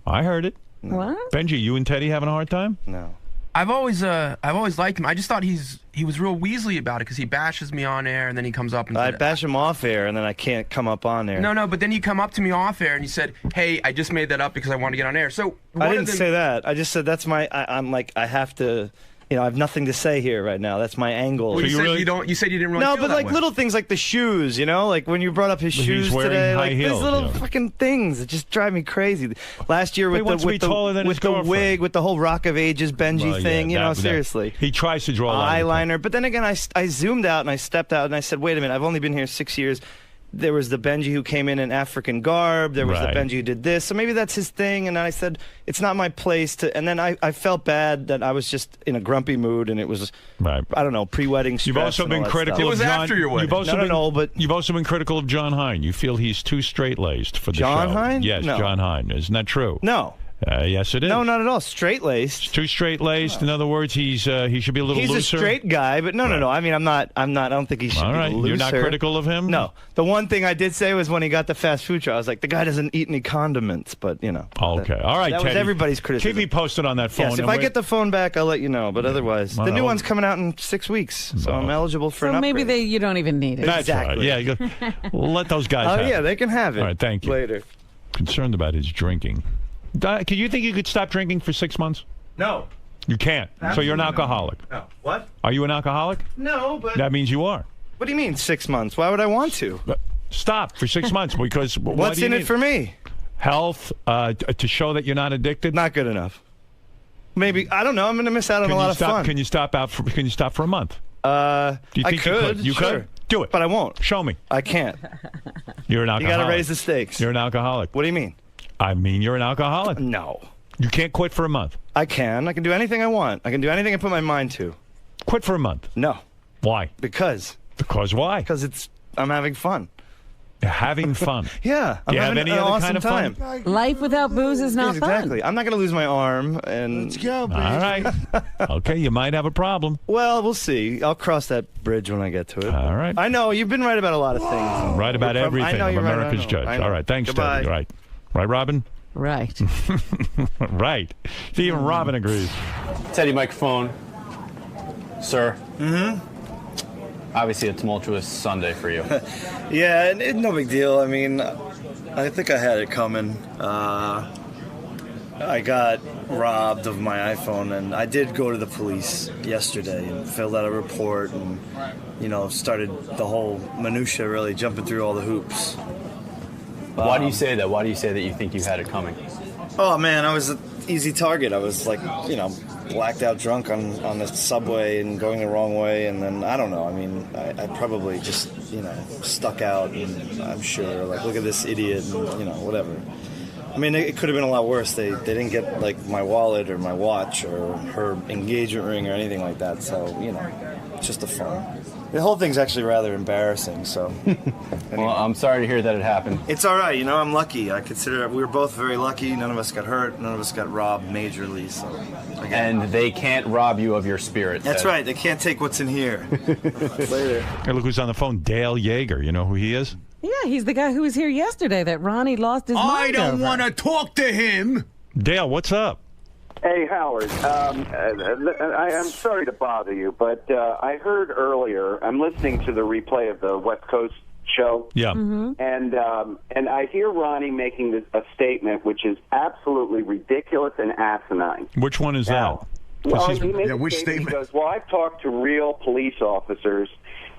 I heard it. What? Benji, you and Teddy having a hard time? No. I've always liked him. I just thought he was real Weasley about it because he bashes me on air and then he comes up and I bash him off air and then I can't come up on air. No, but then you come up to me off air and you said, "Hey, I just made that up because I want to get on air." So I didn't say that. I just said that's my. I'm like I have to. You know, I have nothing to say here right now. That's my angle. Well, you said you didn't really. No, feel but that like way. little things like the shoes. You know, like when you brought up his shoes wearing today, high like heels, these little yeah. fucking things that just drive me crazy. Last year He wants to be taller than his with the girlfriend. wig, with the whole Rock of Ages Benji Well, thing. yeah, You know, that- seriously. He tries to draw a line. Eyeliner, but then again, I zoomed out and I stepped out and I said, wait a minute, I've only been here 6 years. There was the Benji who came in African garb. There was Right. the Benji who did this. So maybe that's his thing. And I said, it's not my place to. And then I felt bad that I was just in a grumpy mood and it was, right. I don't know, pre-wedding stress. You've also and all been that critical stuff. of John. You've also but you've also been critical of John Hine. You feel he's too straight-laced for the John show. Hine? Yes, No. John Hine. Isn't that true? No. Yes, it is. No, not at all. Straight-laced. Too straight-laced. In other words, he should be a little He's looser. a straight guy, but no. I mean, I'm not. I don't think he should All be right. looser. You're not critical of him? No. The one thing I did say was when he got the fast food truck, I was like, the guy doesn't eat any condiments, but you know. Okay. All right, That was Teddy. everybody's criticism. Keep me posted on that phone. Yes, if and I we're- get the phone back, I'll let you know. But otherwise, Well, the new no. one's coming out in 6 weeks, so I'm eligible for So an maybe upgrade. you don't even need it. That's Exactly. right. Yeah, you go, let those guys Oh have yeah, it. they can have it. All right, thank you. Later. Concerned about his drinking. Can you think you could stop drinking for 6 months? No. You can't. So you're an Absolutely not. alcoholic. No. What? Are you an alcoholic? No, but That means you are. what do you mean 6 months? Why would I want to? Stop for 6 months because What's in it for me? Health, to show that you're not addicted. Not good enough. Maybe I don't know. I'm going to miss out on a lot of fun. Can you stop Can you stop for a month? Do you think you could? You sure. could? Do it. But I won't. Show me. I can't. You're an You alcoholic. got to raise the stakes. You're an alcoholic. What do you mean? I mean, you're an alcoholic. No. You can't quit for a month. I can. I can do anything I want. I can do anything I put my mind to. Quit for a month. No. Why? Because why? Because I'm having fun. Having fun. Yeah. Do you have having any an other awesome kind of time. fun? Life without booze is not Yes, fun. exactly. I'm not going to lose my arm. And let's go, baby. All right. Okay, you might have a problem. Well, we'll see. I'll cross that bridge when I get to it. All right. I know you've been right about a lot of things. Right about You're prob- I everything. know I'm you're right, I America's know. judge. I know. All right. Thanks, Goodbye. Teddy. Right. Right, Robin? Right. Right. See, even Robin agrees. Teddy, microphone. Sir. Mm-hmm. Obviously a tumultuous Sunday for you. Yeah, no big deal. I mean, I think I had it coming. I got robbed of my iPhone, and I did go to the police yesterday and filled out a report and, started the whole minutia, really jumping through all the hoops. Why do you say that? Why do you say that you think you had it coming? Oh, man, I was an easy target. I was like, blacked out drunk on the subway and going the wrong way, and then, I don't know, I mean, I probably just, stuck out, and I'm sure, like, look at this idiot, and, whatever. I mean, it could have been a lot worse. They didn't get, like, my wallet or my watch or her engagement ring or anything like that, so, it's just a fun. The whole thing's actually rather embarrassing, so... Well, I'm sorry to hear that it happened. It's all right, I'm lucky. I consider we were both very lucky. None of us got hurt. None of us got robbed majorly, so... And they can't rob you of your spirit. That's Ted. right. They can't take what's in here. Later. Hey, look who's on the phone. Dale Yeager. You know who he is? Yeah, he's the guy who was here yesterday that Ronnie lost his mind I don't over. want to talk to him. Dale, what's up? Hey, Howard. I'm sorry to bother you, but I heard earlier, I'm listening to the replay of the West Coast show. Yeah. Mm-hmm. And I hear Ronnie making a statement which is absolutely ridiculous and asinine. Which one is Now, that? Well, he's- he made Yeah, a which statement. statement? He goes, well, I've talked to real police officers,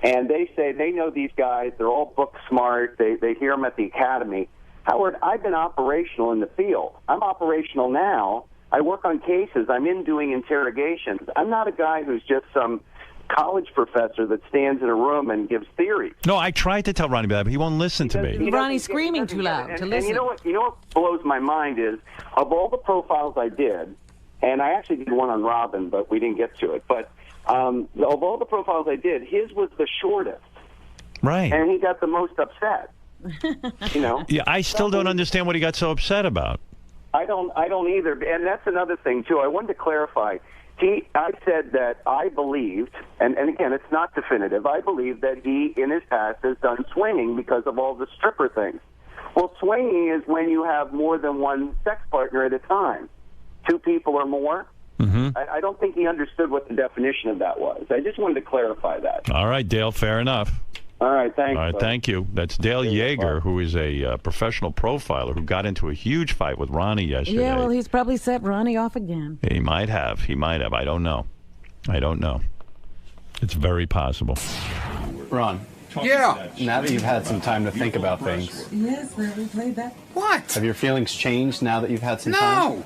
and they say they know these guys. They're all book smart. They hear them at the academy. Howard, I've been operational in the field. I'm operational now. I work on cases. I'm in doing interrogations. I'm not a guy who's just some college professor that stands in a room and gives theories. No, I tried to tell Ronnie about that, but he won't listen to me. Ronnie's screaming too loud to And listen. you know what blows my mind is, of all the profiles I did, and I actually did one on Robin, but we didn't get to it, but Of all the profiles I did, his was the shortest. Right. And he got the most upset. You know? Yeah, I still don't understand what he got so upset about. I don't either. And that's another thing, too. I wanted to clarify. I said that I believed, and again, it's not definitive, I believe that he, in his past, has done swinging because of all the stripper things. Well, swinging is when you have more than one sex partner at a time, 2 people or more. Mm-hmm. I don't think he understood what the definition of that was. I just wanted to clarify that. All right, Dale, fair enough. All right, thanks. All right, thank you. That's Dale Yeager, who is a professional profiler who got into a huge fight with Ronnie yesterday. Yeah, well, he's probably set Ronnie off again. He might have. I don't know. It's very possible. Ron. Yeah. Now that you've had some time to think about things, Yes, we played that. What? have your feelings changed now that you've had some time? No.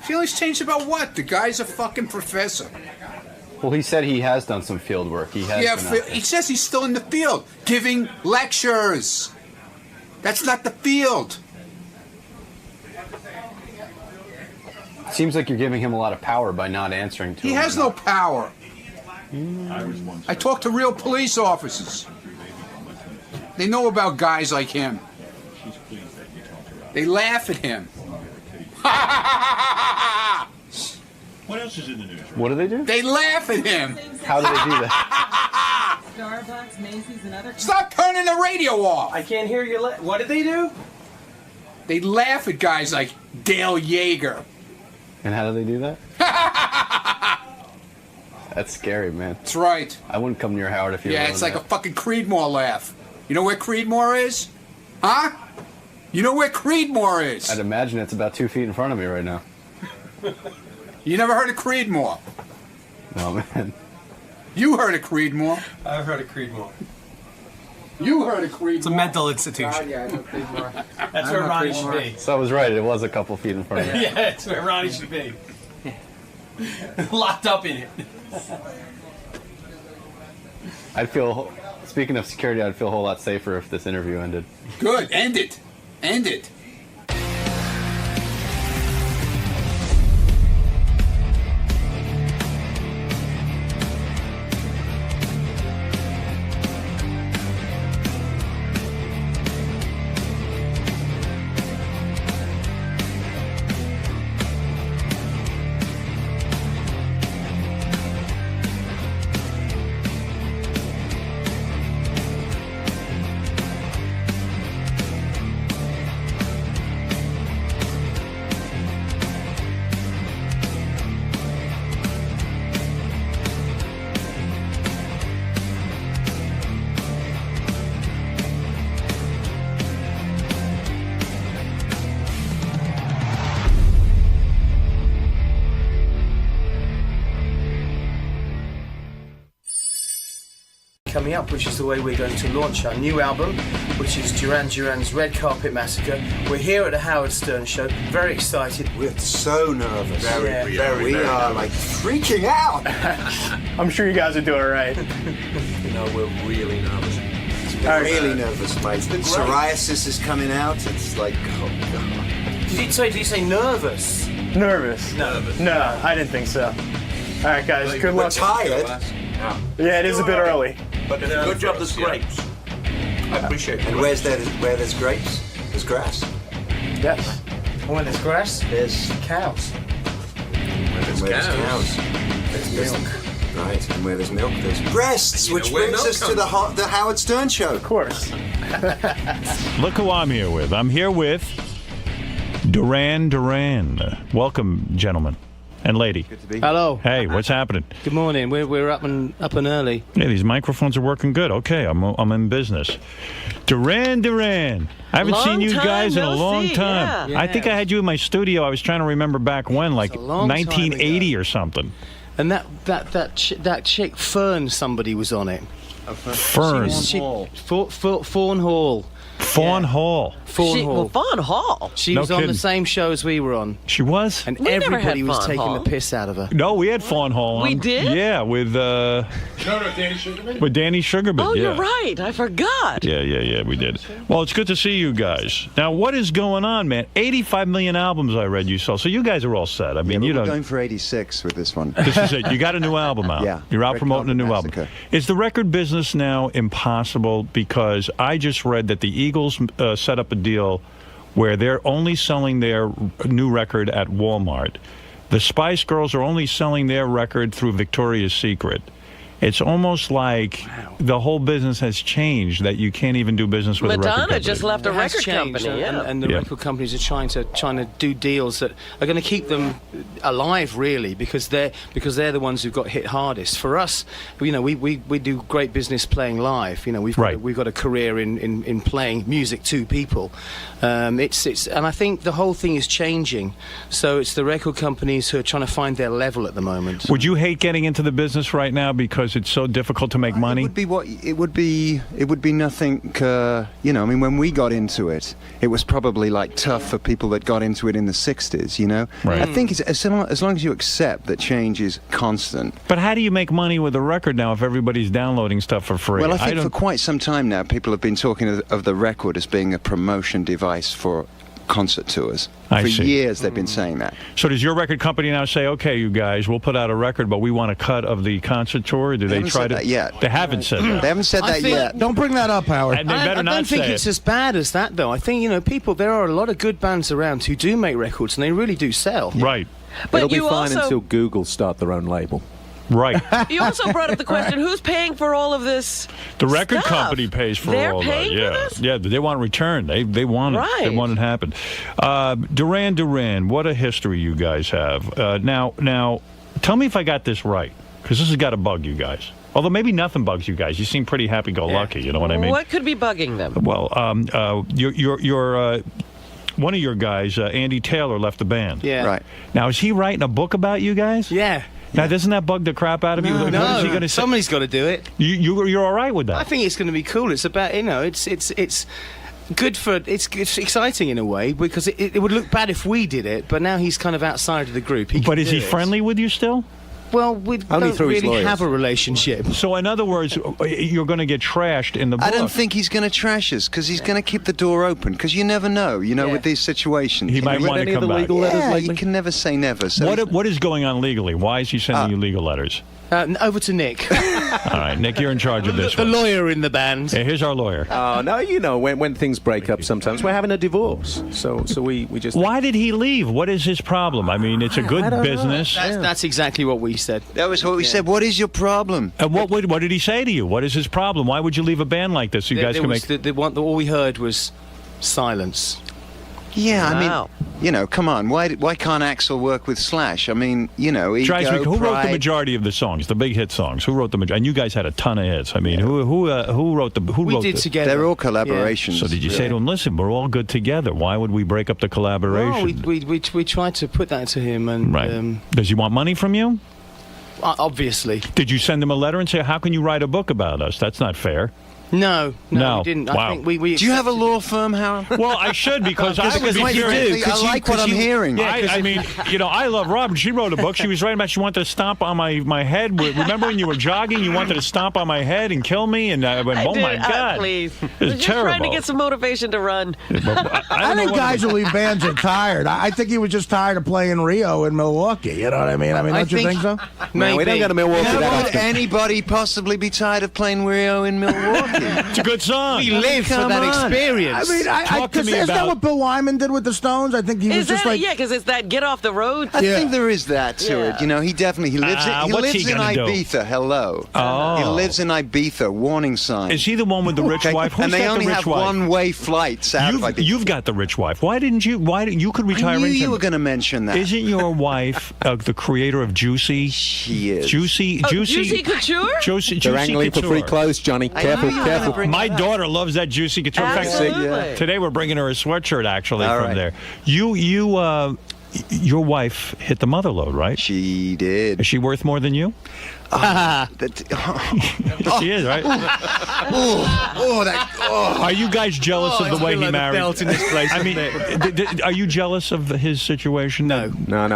Feelings changed about what? The guy's a fucking professor. Well, he said he has done some field work. He has. Yeah, been out there. he says he's still in the field, giving lectures. That's not the field. Seems like you're giving him a lot of power by not answering to him. He has no power. I talk to real police officers. They know about guys like him. They laugh at him. What else is in the news? What do they do? They laugh at him. How do they do that? Starbucks, Macy's, and other. Stop turning the radio off. I can't hear you. What did they do? They laugh at guys like Dale Yeager. And how do they do that? That's scary, man. That's right. I wouldn't come near Howard if you were Yeah, doing it's like that. a fucking Creedmoor laugh. You know where Creedmoor is? Huh? You know where Creedmoor is? I'd imagine it's about 2 feet in front of me right now. You never heard of Creedmoor? No, man. You heard of Creedmoor. I've heard of Creedmoor. You heard of Creedmoor. It's a mental institution. Oh, yeah, I know Creedmoor. That's where Ronnie should be. So I was right. It was a couple feet in front of me. Yeah, that's where Ronnie should be. Locked up in it. I'd feel, speaking of security, I'd feel a whole lot safer if this interview ended. Good. End it. End it. Coming up, which is the way we're going to launch our new album, which is Duran Duran's Red Carpet Massacre. We're here at the Howard Stern Show, very excited. We're so nervous. Very, We are like freaking out. I'm sure you guys are doing all right. No, we're really nervous. We're really nervous, mate. Psoriasis is coming out. It's like, oh god. Did you say nervous? Nervous? No, I didn't think so. All right, guys, good luck. We're tired. Yeah, it is a bit early. But good job, there's grapes. I appreciate it. And where there's grapes, there's grass. Yes. And when there's grass, there's cows. Where there's cows, there's milk. Right, and where there's milk, there's breasts, which brings us to the Howard Stern Show. Of course. Look who I'm here with. I'm here with Duran Duran. Welcome, gentlemen and lady. Good to be here. Hello. Hey, what's happening? Good morning. We're up and early. Yeah, these microphones are working good. Okay, I'm in business. Duran Duran. I haven't seen you guys in a long time. Yeah. I think I had you in my studio. I was trying to remember back when, like 1980 or something. And that chick Fern, somebody was on it. Fern. Fawn Hall. Fawn Hall. Fawn Hall. She No was on kidding. the same show as we were on. She was? And We never had everybody was Fawn taking Hall. the piss out of her. No, we had Fawn Hall on. We did? Yeah, with Danny Sugarman? with Danny Sugarman. Oh, yeah. you're right. I forgot. Yeah, we did. Well, it's good to see you guys. Now, what is going on, man? 85 million albums I read you saw. So you guys are all set. I mean, you We're don't. going for 86 with this one. This is it. You got a new album out. Yeah. You're out Red promoting a new Carpet album. Massacre. Is the record business now impossible? Because I just read that the Eagles set up a deal where they're only selling their new record at Walmart. The Spice Girls are only selling their record through Victoria's Secret. It's almost like the whole business has changed, that you can't even do business with a record Madonna company. just left a It has record changed, company. Yeah. and the Yeah. record companies are trying to do deals that are going to keep them alive, really, because they're the ones who've got hit hardest. For us, we do great business playing live. We've got a career in playing music to people. It's and I think the whole thing is changing. So it's the record companies who are trying to find their level at the moment. Would you hate getting into the business right now because it's so difficult to make money? It would be nothing. I mean, when we got into it, it was probably like tough for people that got into it in the '60s. Right. I think it's as long as you accept that change is constant. But how do you make money with a record now if everybody's downloading stuff for free? Well, I think for quite some time now, people have been talking of the record as being a promotion device for concert tours. I For see. years, they've been saying that. So does your record company now say, okay, you guys, we'll put out a record, but we want a cut of the concert tour? Do they haven't try said to? that yet. They haven't said that. They haven't said I that think- yet. Don't bring that up, Howard. And they better I not don't think say it's it. as bad as that, though. I think, there are a lot of good bands around who do make records, and they really do sell. Right. But It'll be you fine also- until Google start their own label. Right. You also brought up the question: who's paying for all of this? The record stuff? company pays for They're all paying that. for Yeah, this? yeah. They want return. They want it. They Right. want it happen. Duran, what a history you guys have. Now, tell me if I got this right, because this has got to bug you guys. Although maybe nothing bugs you guys. You seem pretty happy-go-lucky. You know what I mean? What could be bugging them? Well, your one of your guys, Andy Taylor, left the band. Yeah. Right. Now, is he writing a book about you guys? Yeah. Now, doesn't that bug the crap out of you? What is he going to say? Somebody's got to do it. You're all right with that? I think it's going to be cool. It's about it's good for it's exciting in a way because it would look bad if we did it, but now he's kind of outside of the group. But is he friendly with you still? Well, we don't really have a relationship. So, in other words, you're going to get trashed in the book. I don't think he's going to trash us because he's going to keep the door open because you never know, with these situations. He might want to come back. You can never say never. So What is going on legally? Why is he sending you legal letters? Over to Nick. All right, Nick, you're in charge of this The one. lawyer in the band. Yeah, here's our lawyer. Oh, no, when things break up sometimes, we're having a divorce. So we just... Why did he leave? What is his problem? I mean, it's a good business. That's exactly what we said. That was what we said. What is your problem? And what did he say to you? What is his problem? Why would you leave a band like this? So you guys can make... all we heard was silence. Yeah, Wow. I mean, come on. Why can't Axl work with Slash? I mean, Ego, Drives me. Who wrote the Pride. majority of the songs, the big hit songs? Who wrote the majority? And you guys had a ton of hits. I mean, who wrote the? We did together. They're all collaborations. So did you say to him, "Listen, we're all good together. Why would we break up the collaboration?" Well, we tried to put that to him, and Right. Does he want money from you? Obviously. Did you send him a letter and say, "How can you write a book about us? That's not fair." No, No. we didn't. Wow. I think we Do you have a law firm, Howard? Well, I should because I would Because be you curious. do. I like what I'm hearing. Yeah, I mean, I love Robin. She wrote a book. She was writing about she wanted to stomp on my head. Remember when you were jogging? You wanted to stomp on my head and kill me, and I went, "Oh my God!" Please, It's we're just terrible. trying to get some motivation to run. I think guys who leave bands are tired. I think he was just tired of playing Rio in Milwaukee. You know what I mean? Don't you think so? Man, we don't go to Milwaukee How that would often. anybody possibly be tired of playing Rio in Milwaukee? It's a good song. We live for Come that on. experience. I mean, Talk to me is that about- what Bill Wyman did with the Stones? I think he was Is just that like, yeah? Because it's that get off the road. I think there is that to it. He lives what's he in gonna do? Ibiza. Hello. Oh. He lives in Ibiza. Warning sign. Is he the one with the rich wife? Who's and they got only the rich have wife? one-way flights out of Ibiza. You've got the rich wife. Why didn't you? You could retire. I knew into- you were going to mention that. Isn't your wife the creator of Juicy? She is. Juicy Couture? Juicy They're angling for Couture. free clothes, Johnny. Careful, knew you were careful. gonna bring My that up. daughter loves that Juicy Couture. In fact, Absolutely. today we're bringing her a sweatshirt actually All from right. there. Your wife hit the mother load, right? She did. Is she worth more than you? She is, right? Are you guys jealous of the way he married? Belt in this place, I mean, are you jealous of his situation? No.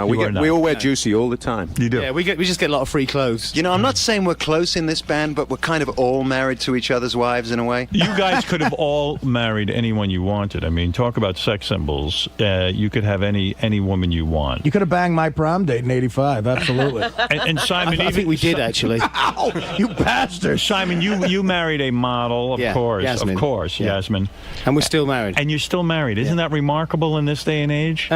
We all wear juicy all the time. You do? Yeah, we just get a lot of free clothes. You know, I'm not saying we're close in this band, but we're kind of all married to each other's wives in a way. You guys could have all married anyone you wanted. I mean, talk about sex symbols. You could have any woman you want. You could have banged my prom date in '85. Absolutely. And Simon, I think we did actually. Ow, you bastard! Simon, you married a model, of course, Yasmin. of course, Yeah. Yasmin. And we're still married. And you're still married. Isn't that remarkable in this day and age?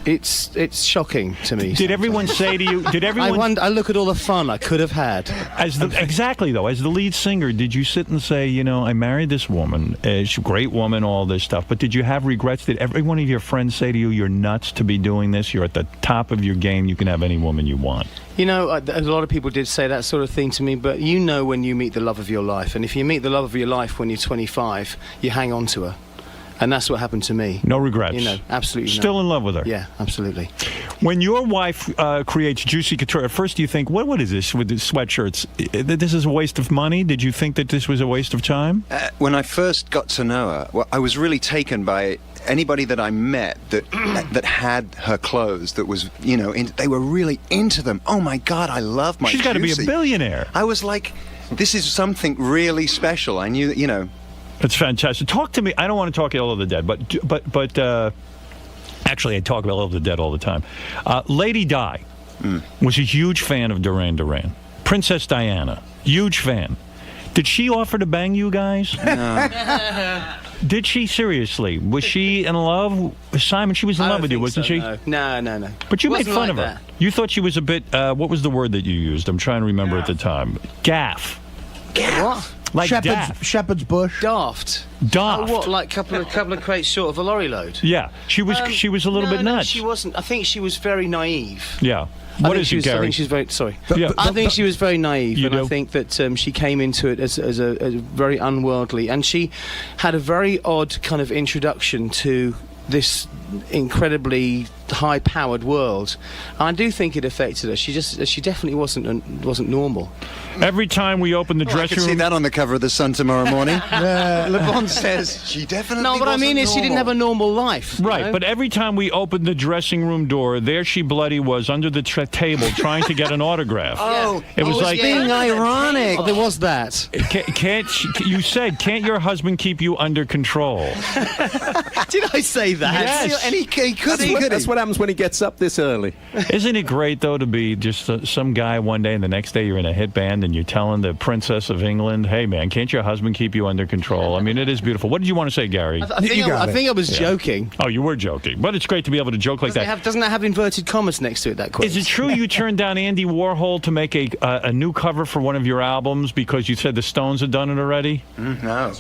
It's shocking to me. Did everyone say to you? Did everyone? I look at all the fun I could have had. Exactly though, as the lead singer, did you sit and say, I married this woman, she's a great woman, all this stuff, but did you have regrets? Did every one of your friends say to you, you're nuts to be doing this? You're at the top of your game. You can have any woman you want. A lot of people did say that sort of thing to me, but when you meet the love of your life, and if you meet the love of your life when you're 25, you hang on to her. And that's what happened to me. No regrets. Absolutely. Still in love with her. Yeah, absolutely. When your wife creates Juicy Couture, at first you think, what is this with the sweatshirts? This is a waste of money? Did you think that this was a waste of time? When I first got to know her, I was really taken by anybody that I met that had her clothes, that was, they were really into them. Oh my God, I love my She's got to be a Juicy. billionaire. I was like, this is something really special. I knew, It's fantastic. Talk to me. I don't want to talk Ill of the Dead, but actually, I talk about Ill of the Dead all the time. Lady Di was a huge fan of Duran Duran. Princess Diana, huge fan. Did she offer to bang you guys? No. Did she seriously? Was she in love? Simon, she was in love with you, wasn't she? No. But you made Wasn't fun like of her. that. You thought she was a bit. What was the word that you used? I'm trying to remember at the time. Gaff. What? Like Shepherd's bush. Daft. Daft. Oh, what? Like couple of crates short of a lorry load? Yeah, she was a little bit nuts. She wasn't. I think she was very naive. Yeah. What is it, Gary? I think she's very sorry. Yeah. I think she was very naive, You and do? I think that she came into it as a very unworldly, and she had a very odd kind of introduction to this incredibly high-powered world. I do think it affected her. She definitely wasn't normal. Every time we open the I dressing can see room, that on the cover of The Sun tomorrow morning. LeBron says she definitely No, what I mean wasn't is she didn't have a normal life. right? you know? But every time we opened the dressing room door, there she bloody was under the table trying to get an autograph. Oh, it was like being ironic. Oh, there was that. You said, can't your husband keep you under control? Did I say that? Yes. And he could. That's what happens when he gets up this early. Isn't it great, though, to be just some guy one day and the next day you're in a hit band and you're telling the Princess of England, hey, man, can't your husband keep you under control? I mean, it is beautiful. What did you want to say, Gary? I think I was joking. Oh, you were joking. But it's great to be able to joke like that. Doesn't that have inverted commas next to it, that quiz? Is it true you turned down Andy Warhol to make a new cover for one of your albums because you said the Stones had done it already? No.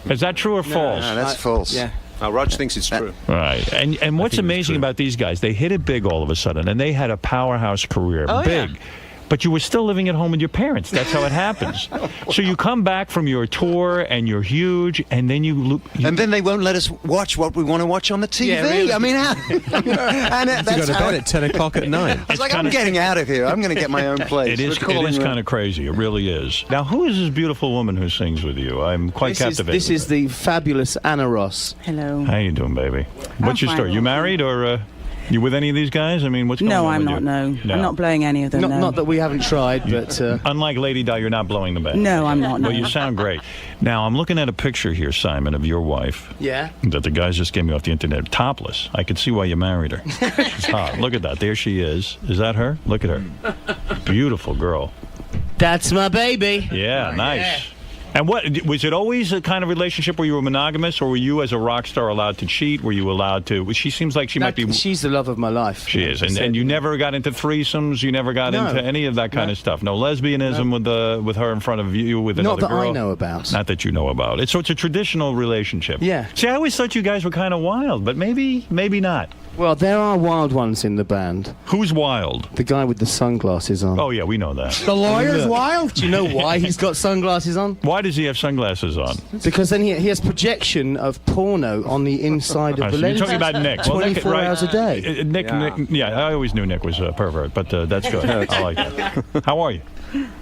Is that true or false? No, that's false. Yeah. Rog thinks it's true. Right. And what's amazing about these guys, they hit it big all of a sudden, and they had a powerhouse career. Big. Yeah. But you were still living at home with your parents. That's how it happens. So you come back from your tour, and you're huge, and then and then they won't let us watch what we want to watch on the TV. Yeah, really. I mean, that's go to bed at 10 o'clock at night. It's like, I'm getting out of here. I'm going to get my own place. It is kind of crazy. It really is. Now, who is this beautiful woman who sings with you? I'm quite captivated. This is the fabulous Anna Ross. Hello. How you doing, baby? What's your story? You married or... You with any of these guys? I mean, what's going on I'm with not, you? no. I'm not blowing any of them, Not that we haven't tried, but... Unlike Lady Di, you're not blowing the bag. No, I'm not, no. Well, you sound great. Now, I'm looking at a picture here, Simon, of your wife. Yeah? That the guys just gave me off the internet. Topless. I could see why you married her. She's hot. Look at that. There she is. Is that her? Look at her. Beautiful girl. That's my baby. Yeah, nice. Yeah. And what was it always a kind of relationship where you were monogamous, or were you as a rock star allowed to cheat? Were you allowed to? She seems like she might be. She's the love of my life. She is, and you never got into threesomes. You never got into any of that kind of stuff. No lesbianism with her in front of you with another girl. Not that I know about. Not that you know about. So it's a traditional relationship. Yeah. See, I always thought you guys were kind of wild, but maybe not. Well, there are wild ones in the band. Who's wild? The guy with the sunglasses on. Oh, yeah, we know that. The lawyer's wild? Do you know why he's got sunglasses on? Why does he have sunglasses on? Because then he has projection of porno on the inside of the lens. You're talking about Nick. 24 hours a day. Nick, I always knew Nick was a pervert, but that's good. I like that. How are you?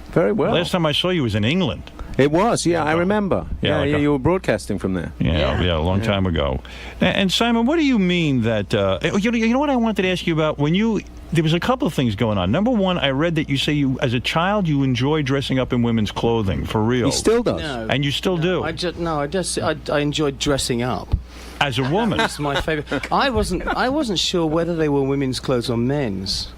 Very well. Last time I saw you was in England. It was, yeah, I remember. Yeah, Yeah, you were broadcasting from there. Yeah, a long time ago. And Simon, what do you mean that? You know what I wanted to ask you about when you. There was a couple of things going on. Number one, I read that you say you, as a child, you enjoy dressing up in women's clothing for real. He still does, and you still do. I enjoyed dressing up. As a woman, that's my favorite. I wasn't sure whether they were women's clothes or men's.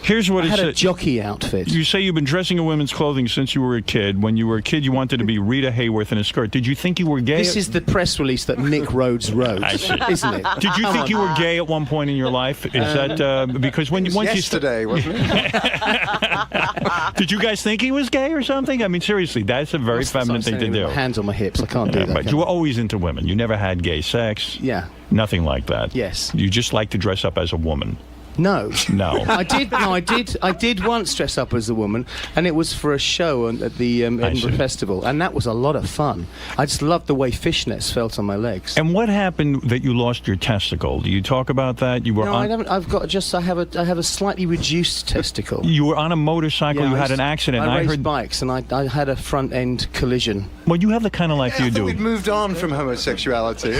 Here's what I it had said. a jockey outfit. You say you've been dressing in women's clothing since you were a kid. When you were a kid, you wanted to be Rita Hayworth in a skirt. Did you think you were gay? This is the press release that Nick Rhodes wrote, isn't it? Did you think you were gay at one point in your life? Is that because once yesterday, wasn't it? Did you guys think he was gay or something? I mean, seriously, that's a very feminine thing to do. Hands on my hips, I can't do that. But you were always into women. You never had gay sex. Yeah. Nothing like that. Yes. You just like to dress up as a woman. No. No. I did once dress up as a woman, and it was for a show at the Edinburgh Festival, and that was a lot of fun. I just loved the way fishnets felt on my legs. And what happened that you lost your testicle? Do you talk about that? You were no, I haven't. I have a slightly reduced testicle. You were on a motorcycle. Yeah, you had an accident. I raced heard bikes, and I had a front end collision. Well, you have the kind of life you I thought do. we'd moved on from homosexuality.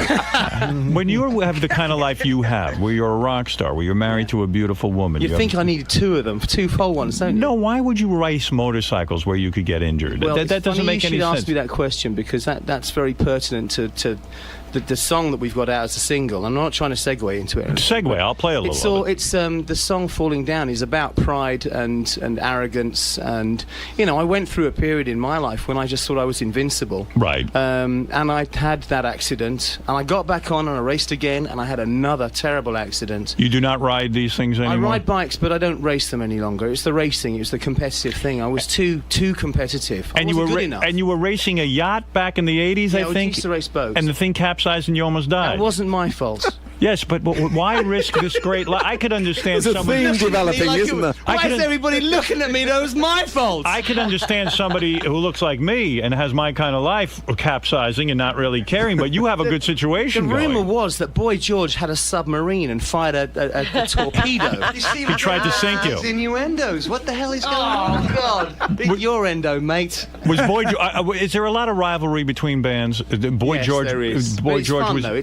When you have the kind of life you have, where you're a rock star, where you're married to a beautiful woman. You think I needed two of them, two full ones, don't you? No, why would you race motorcycles where you could get injured? Well, that doesn't make any sense. You should ask me that question because that's very pertinent to the song that we've got out as a single. I'm not trying to segue into it. Segue, I'll play a little. It's the song "Falling Down" is about pride and arrogance, and I went through a period in my life when I just thought I was invincible. Right. And I had that accident, and I got back on and I raced again, and I had another terrible accident. You do not ride these things anymore? I ride bikes, but I don't race them any longer. It's the racing. It was the competitive thing. I was too competitive. And I wasn't good enough. And you were racing a yacht back in the 80s, yeah, I think? I used to race boats. And the thing capsized and you almost died. That wasn't my fault. Yes, but why risk this great life? I could understand There's a theme developing, isn't there? Why is everybody looking at me? That was my fault. I could understand somebody who looks like me and has my kind of life capsizing and not really caring, but you have a good situation The going. rumor was that Boy George had a submarine and fired a torpedo. You see, he tried to sink you. Innuendos. What the hell is going on? Oh, God. Big your endo, mate. Was Boy is there a lot of rivalry between bands? Boy Yes, George, there is. Boy But it's George fun, was. though.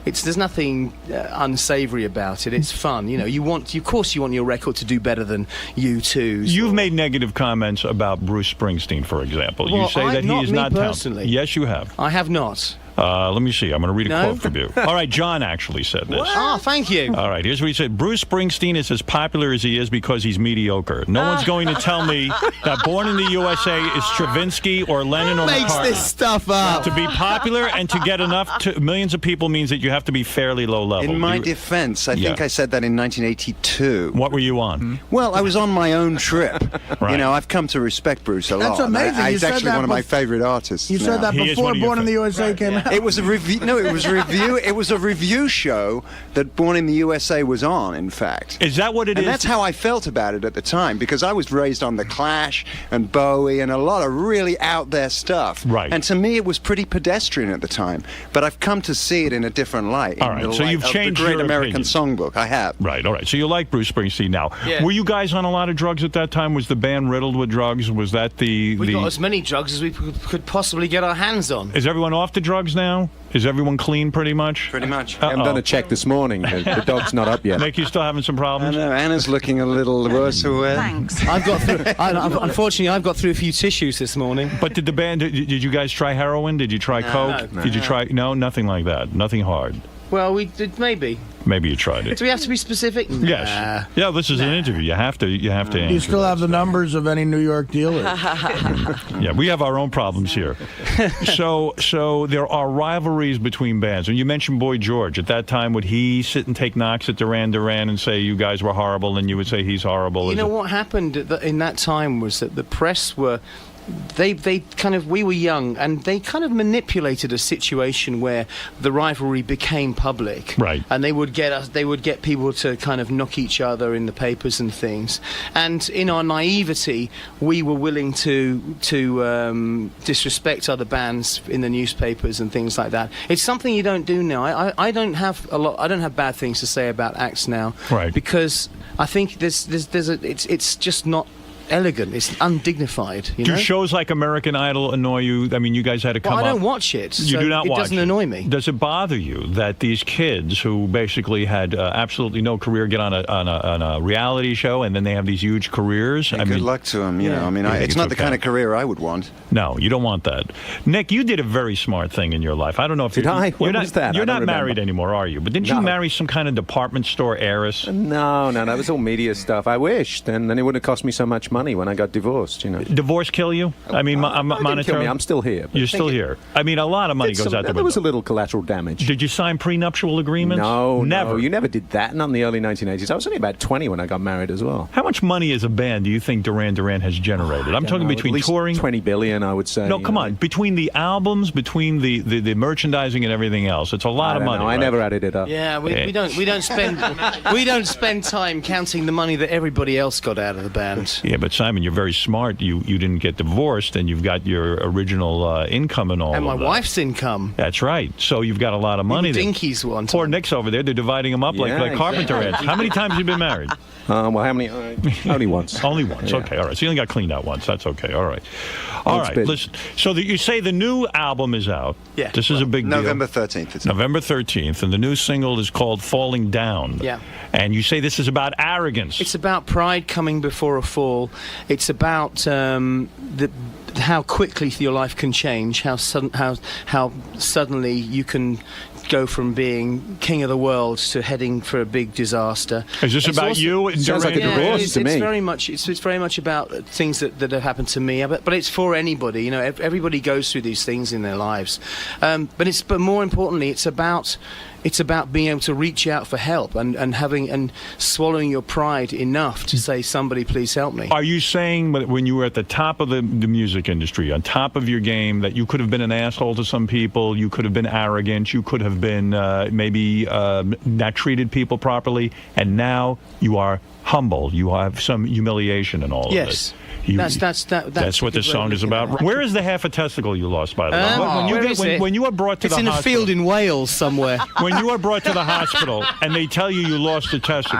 There's nothing unsavory about it. It's fun. Of course you want your record to do better than U2's. You've made negative comments about Bruce Springsteen, for example. Well, you say that he is not personally. talented. Yes, you have. I have not. Let me see. I'm going to read a quote from you. All right, John actually said this. Oh, thank you. All right, here's what he said. Bruce Springsteen is as popular as he is because he's mediocre. No one's going to tell me that Born in the USA is Stravinsky or Lennon or Makes McCartney. this stuff up. To be popular and to get enough to millions of people means that you have to be fairly low level. In my defense, I think I said that in 1982. What were you on? Well, I was on my own trip. Right. I've come to respect Bruce a lot. That's amazing. You He's said actually that one of my favorite artists. You said that before Born in the USA came out. It was a review. No, it was a review. It was a review show that Born in the USA was on. In fact, is that what it is? And that's how I felt about it at the time because I was raised on the Clash and Bowie and a lot of really out there stuff. Right. And to me, it was pretty pedestrian at the time. But I've come to see it in a different light. All right. So you've changed the Great your American opinion. Songbook. I have. Right. All right. So you like Bruce Springsteen now? Yeah. Were you guys on a lot of drugs at that time? Was the band riddled with drugs? Was that We got as many drugs as we could possibly get our hands on. Is everyone off the drugs now? Is everyone clean pretty much? Pretty much. I haven't done a check this morning. The dog's not up yet. Nick, you still having some problems? I know. Anna's looking a little worse for wear. Thanks. Unfortunately, I've got through a few tissues this morning. But did the band? Did you guys try heroin? Did you try coke? No. Did you try? No, nothing like that. Nothing hard. Well, we did maybe. Maybe you tried it. Do we have to be specific? Yes. Yeah. This is an interview. You have to. You have to. Do you still have the numbers of any New York dealers? Yeah, we have our own problems here. So there are rivalries between bands. And you mentioned Boy George. At that time, would he sit and take knocks at Duran Duran and say you guys were horrible, and you would say he's horrible? You know what happened in that time was that the press were we were young, and they kind of manipulated a situation where the rivalry became public. Right. And they would get people to kind of knock each other in the papers and things. And in our naivety, we were willing to disrespect other bands in the newspapers and things like that. It's something you don't do now. I don't have bad things to say about acts now. Right. Because I think it's just not elegant. It's undignified. Do shows like American Idol annoy you? I mean, you guys had to come I up. don't watch it. You do not watch it. It doesn't annoy me. Does it bother you that these kids who basically had absolutely no career get on a reality show, and then they have these huge careers? Hey, good luck to them. You know, I mean, it's not the kind of career I would want. No, you don't want that. Nick, you did a very smart thing in your life. I don't know if Did I? What was that? You're I don't not married remember. anymore, are you? But didn't you marry some kind of department store heiress? No, that was all media stuff. I wished, and then it wouldn't have cost me so much money when I got divorced. You know, divorce kill you? I mean, monetarily. I'm still here. You're still here. I mean, a lot of money goes out the window. There was a little collateral damage. Did you sign prenuptial agreements? No, never. No, you never did that. Not in the early 1980s. I was only about 20 when I got married as well. How much money as a band do you think Duran Duran has generated? I'm talking between at least touring. 20 billion, I would say. No, come on. Between the albums, between the merchandising and everything else, it's a lot of money. I never added it up. Yeah, we don't spend time counting the money that everybody else got out of the band. Yeah, but Simon, you're very smart. You didn't get divorced, and you've got your original income and all. And my of that. wife's income. That's right. So you've got a lot of money. Dinkies one. Poor Nick's over there. They're dividing them up like carpenter ants. How many times have you been married? Well, how many? Only once. Only once. Yeah. Okay, all right. So you only got cleaned out once. That's okay. All right. All right. Listen. So you say the new album is out. Yeah. This is a big deal. November 13th. November 13th, and the new single is called "Falling Down." Yeah. And you say this is about arrogance. It's about pride coming before a fall. It's about how quickly your life can change. How suddenly you can go from being king of the world to heading for a big disaster. Is this about you? It sounds like a divorce to me. It's very much. It's very much about things that have happened to me. But it's for anybody. You know, everybody goes through these things in their lives. But more importantly, it's about being able to reach out for help and swallowing your pride enough to say, somebody please help me. Are you saying when you were at the top of the music industry, on top of your game, that you could have been an asshole to some people, you could have been arrogant, you could have been maybe not treated people properly, and now you are humble, you have some humiliation and all of this? That's what this song is about. Where is the half a testicle you lost, by the way? When you are brought to the hospital, it's in a field in Wales somewhere. When you are brought to the hospital and they tell you lost a testicle,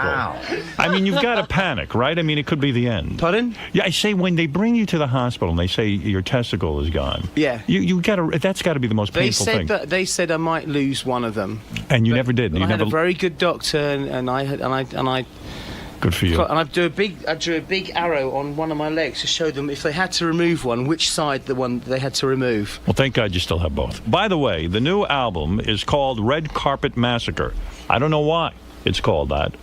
I mean, you've got to panic, right? I mean, it could be the end. Pardon? Yeah, I say when they bring you to the hospital and they say your testicle is gone. Yeah. You got to. That's got to be the most painful thing. They said I might lose one of them, and you never did. I had a very good doctor, and I. Good for you. And I drew a big arrow on one of my legs to show them if they had to remove one, which side the one they had to remove. Well, thank God you still have both. By the way, the new album is called Red Carpet Massacre. I don't know why it's called that.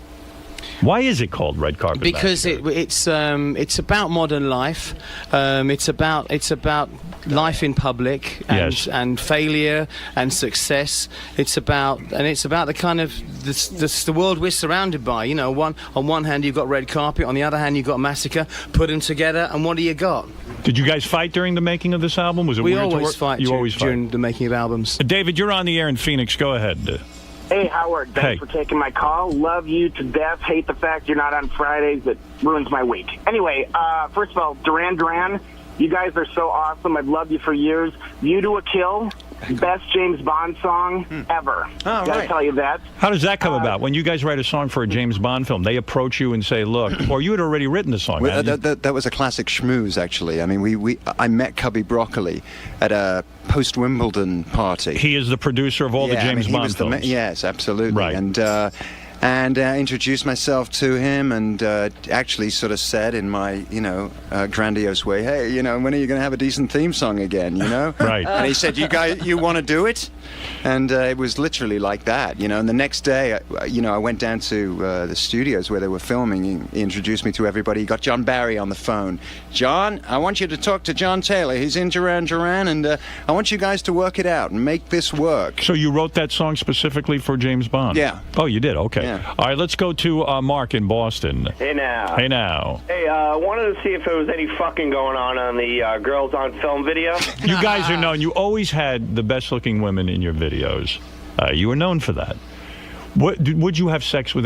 Why is it called Red Carpet Massacre? Because it's about modern life. It's about life in public and failure and success. It's about the kind of the world we're surrounded by. You know, on one hand you've got red carpet, on the other hand you've got massacre. Put them together, and what do you got? Did you guys fight during the making of this album? Was it we weird always to work? fight? You always fight during the making of albums. David, you're on the air in Phoenix. Go ahead. Hey, Howard. Thanks for taking my call. Love you to death. Hate the fact you're not on Fridays. It ruins my week. Anyway, first of all, Duran Duran, you guys are so awesome. I've loved you for years. View to a Kill, best James Bond song ever. Gotta tell you that. How does that come about? When you guys write a song for a James Bond film, they approach you and say, look, or you had already written the song. That was a classic schmooze, actually. I mean, I met Cubby Broccoli at a post-Wimbledon party. He is the producer of all the James Bond films. Yes, absolutely. Right. And introduced myself to him, and actually sort of said in my, grandiose way, hey, when are you going to have a decent theme song again, Right. And he said, you want to do it? And it was literally like that, And the next day, I went down to the studios where they were filming. He introduced me to everybody. He got John Barry on the phone. John, I want you to talk to John Taylor. He's in Duran Duran, and I want you guys to work it out and make this work. So you wrote that song specifically for James Bond? Yeah. Oh, you did? Okay. Yeah. Yeah. All right, let's go to Mark in Boston. Hey now. Hey now. Hey, wanted to see if there was any fucking going on the Girls on Film video. You guys are known. You always had the best-looking women in your videos. You were known for that. Would you have sex with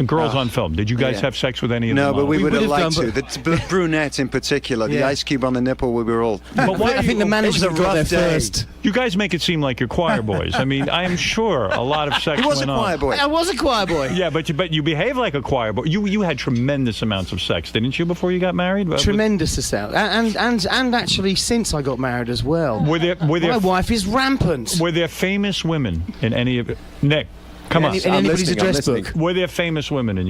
girls on film? Did you guys have sex with any of them? No, but we would have liked to. The brunette in particular, the ice cube on the nipple, we were all. But why I think the management got there first. You guys make it seem like you're choir boys. I mean, I am sure a lot of sex went on. I was a choir boy. Yeah, but you behave like a choir boy. You had tremendous amounts of sex, didn't you, before you got married? Tremendous amount, and actually since I got married as well. My wife is rampant. Were there famous women in any of it? Nick, come on. In anybody's address book. Were there famous women in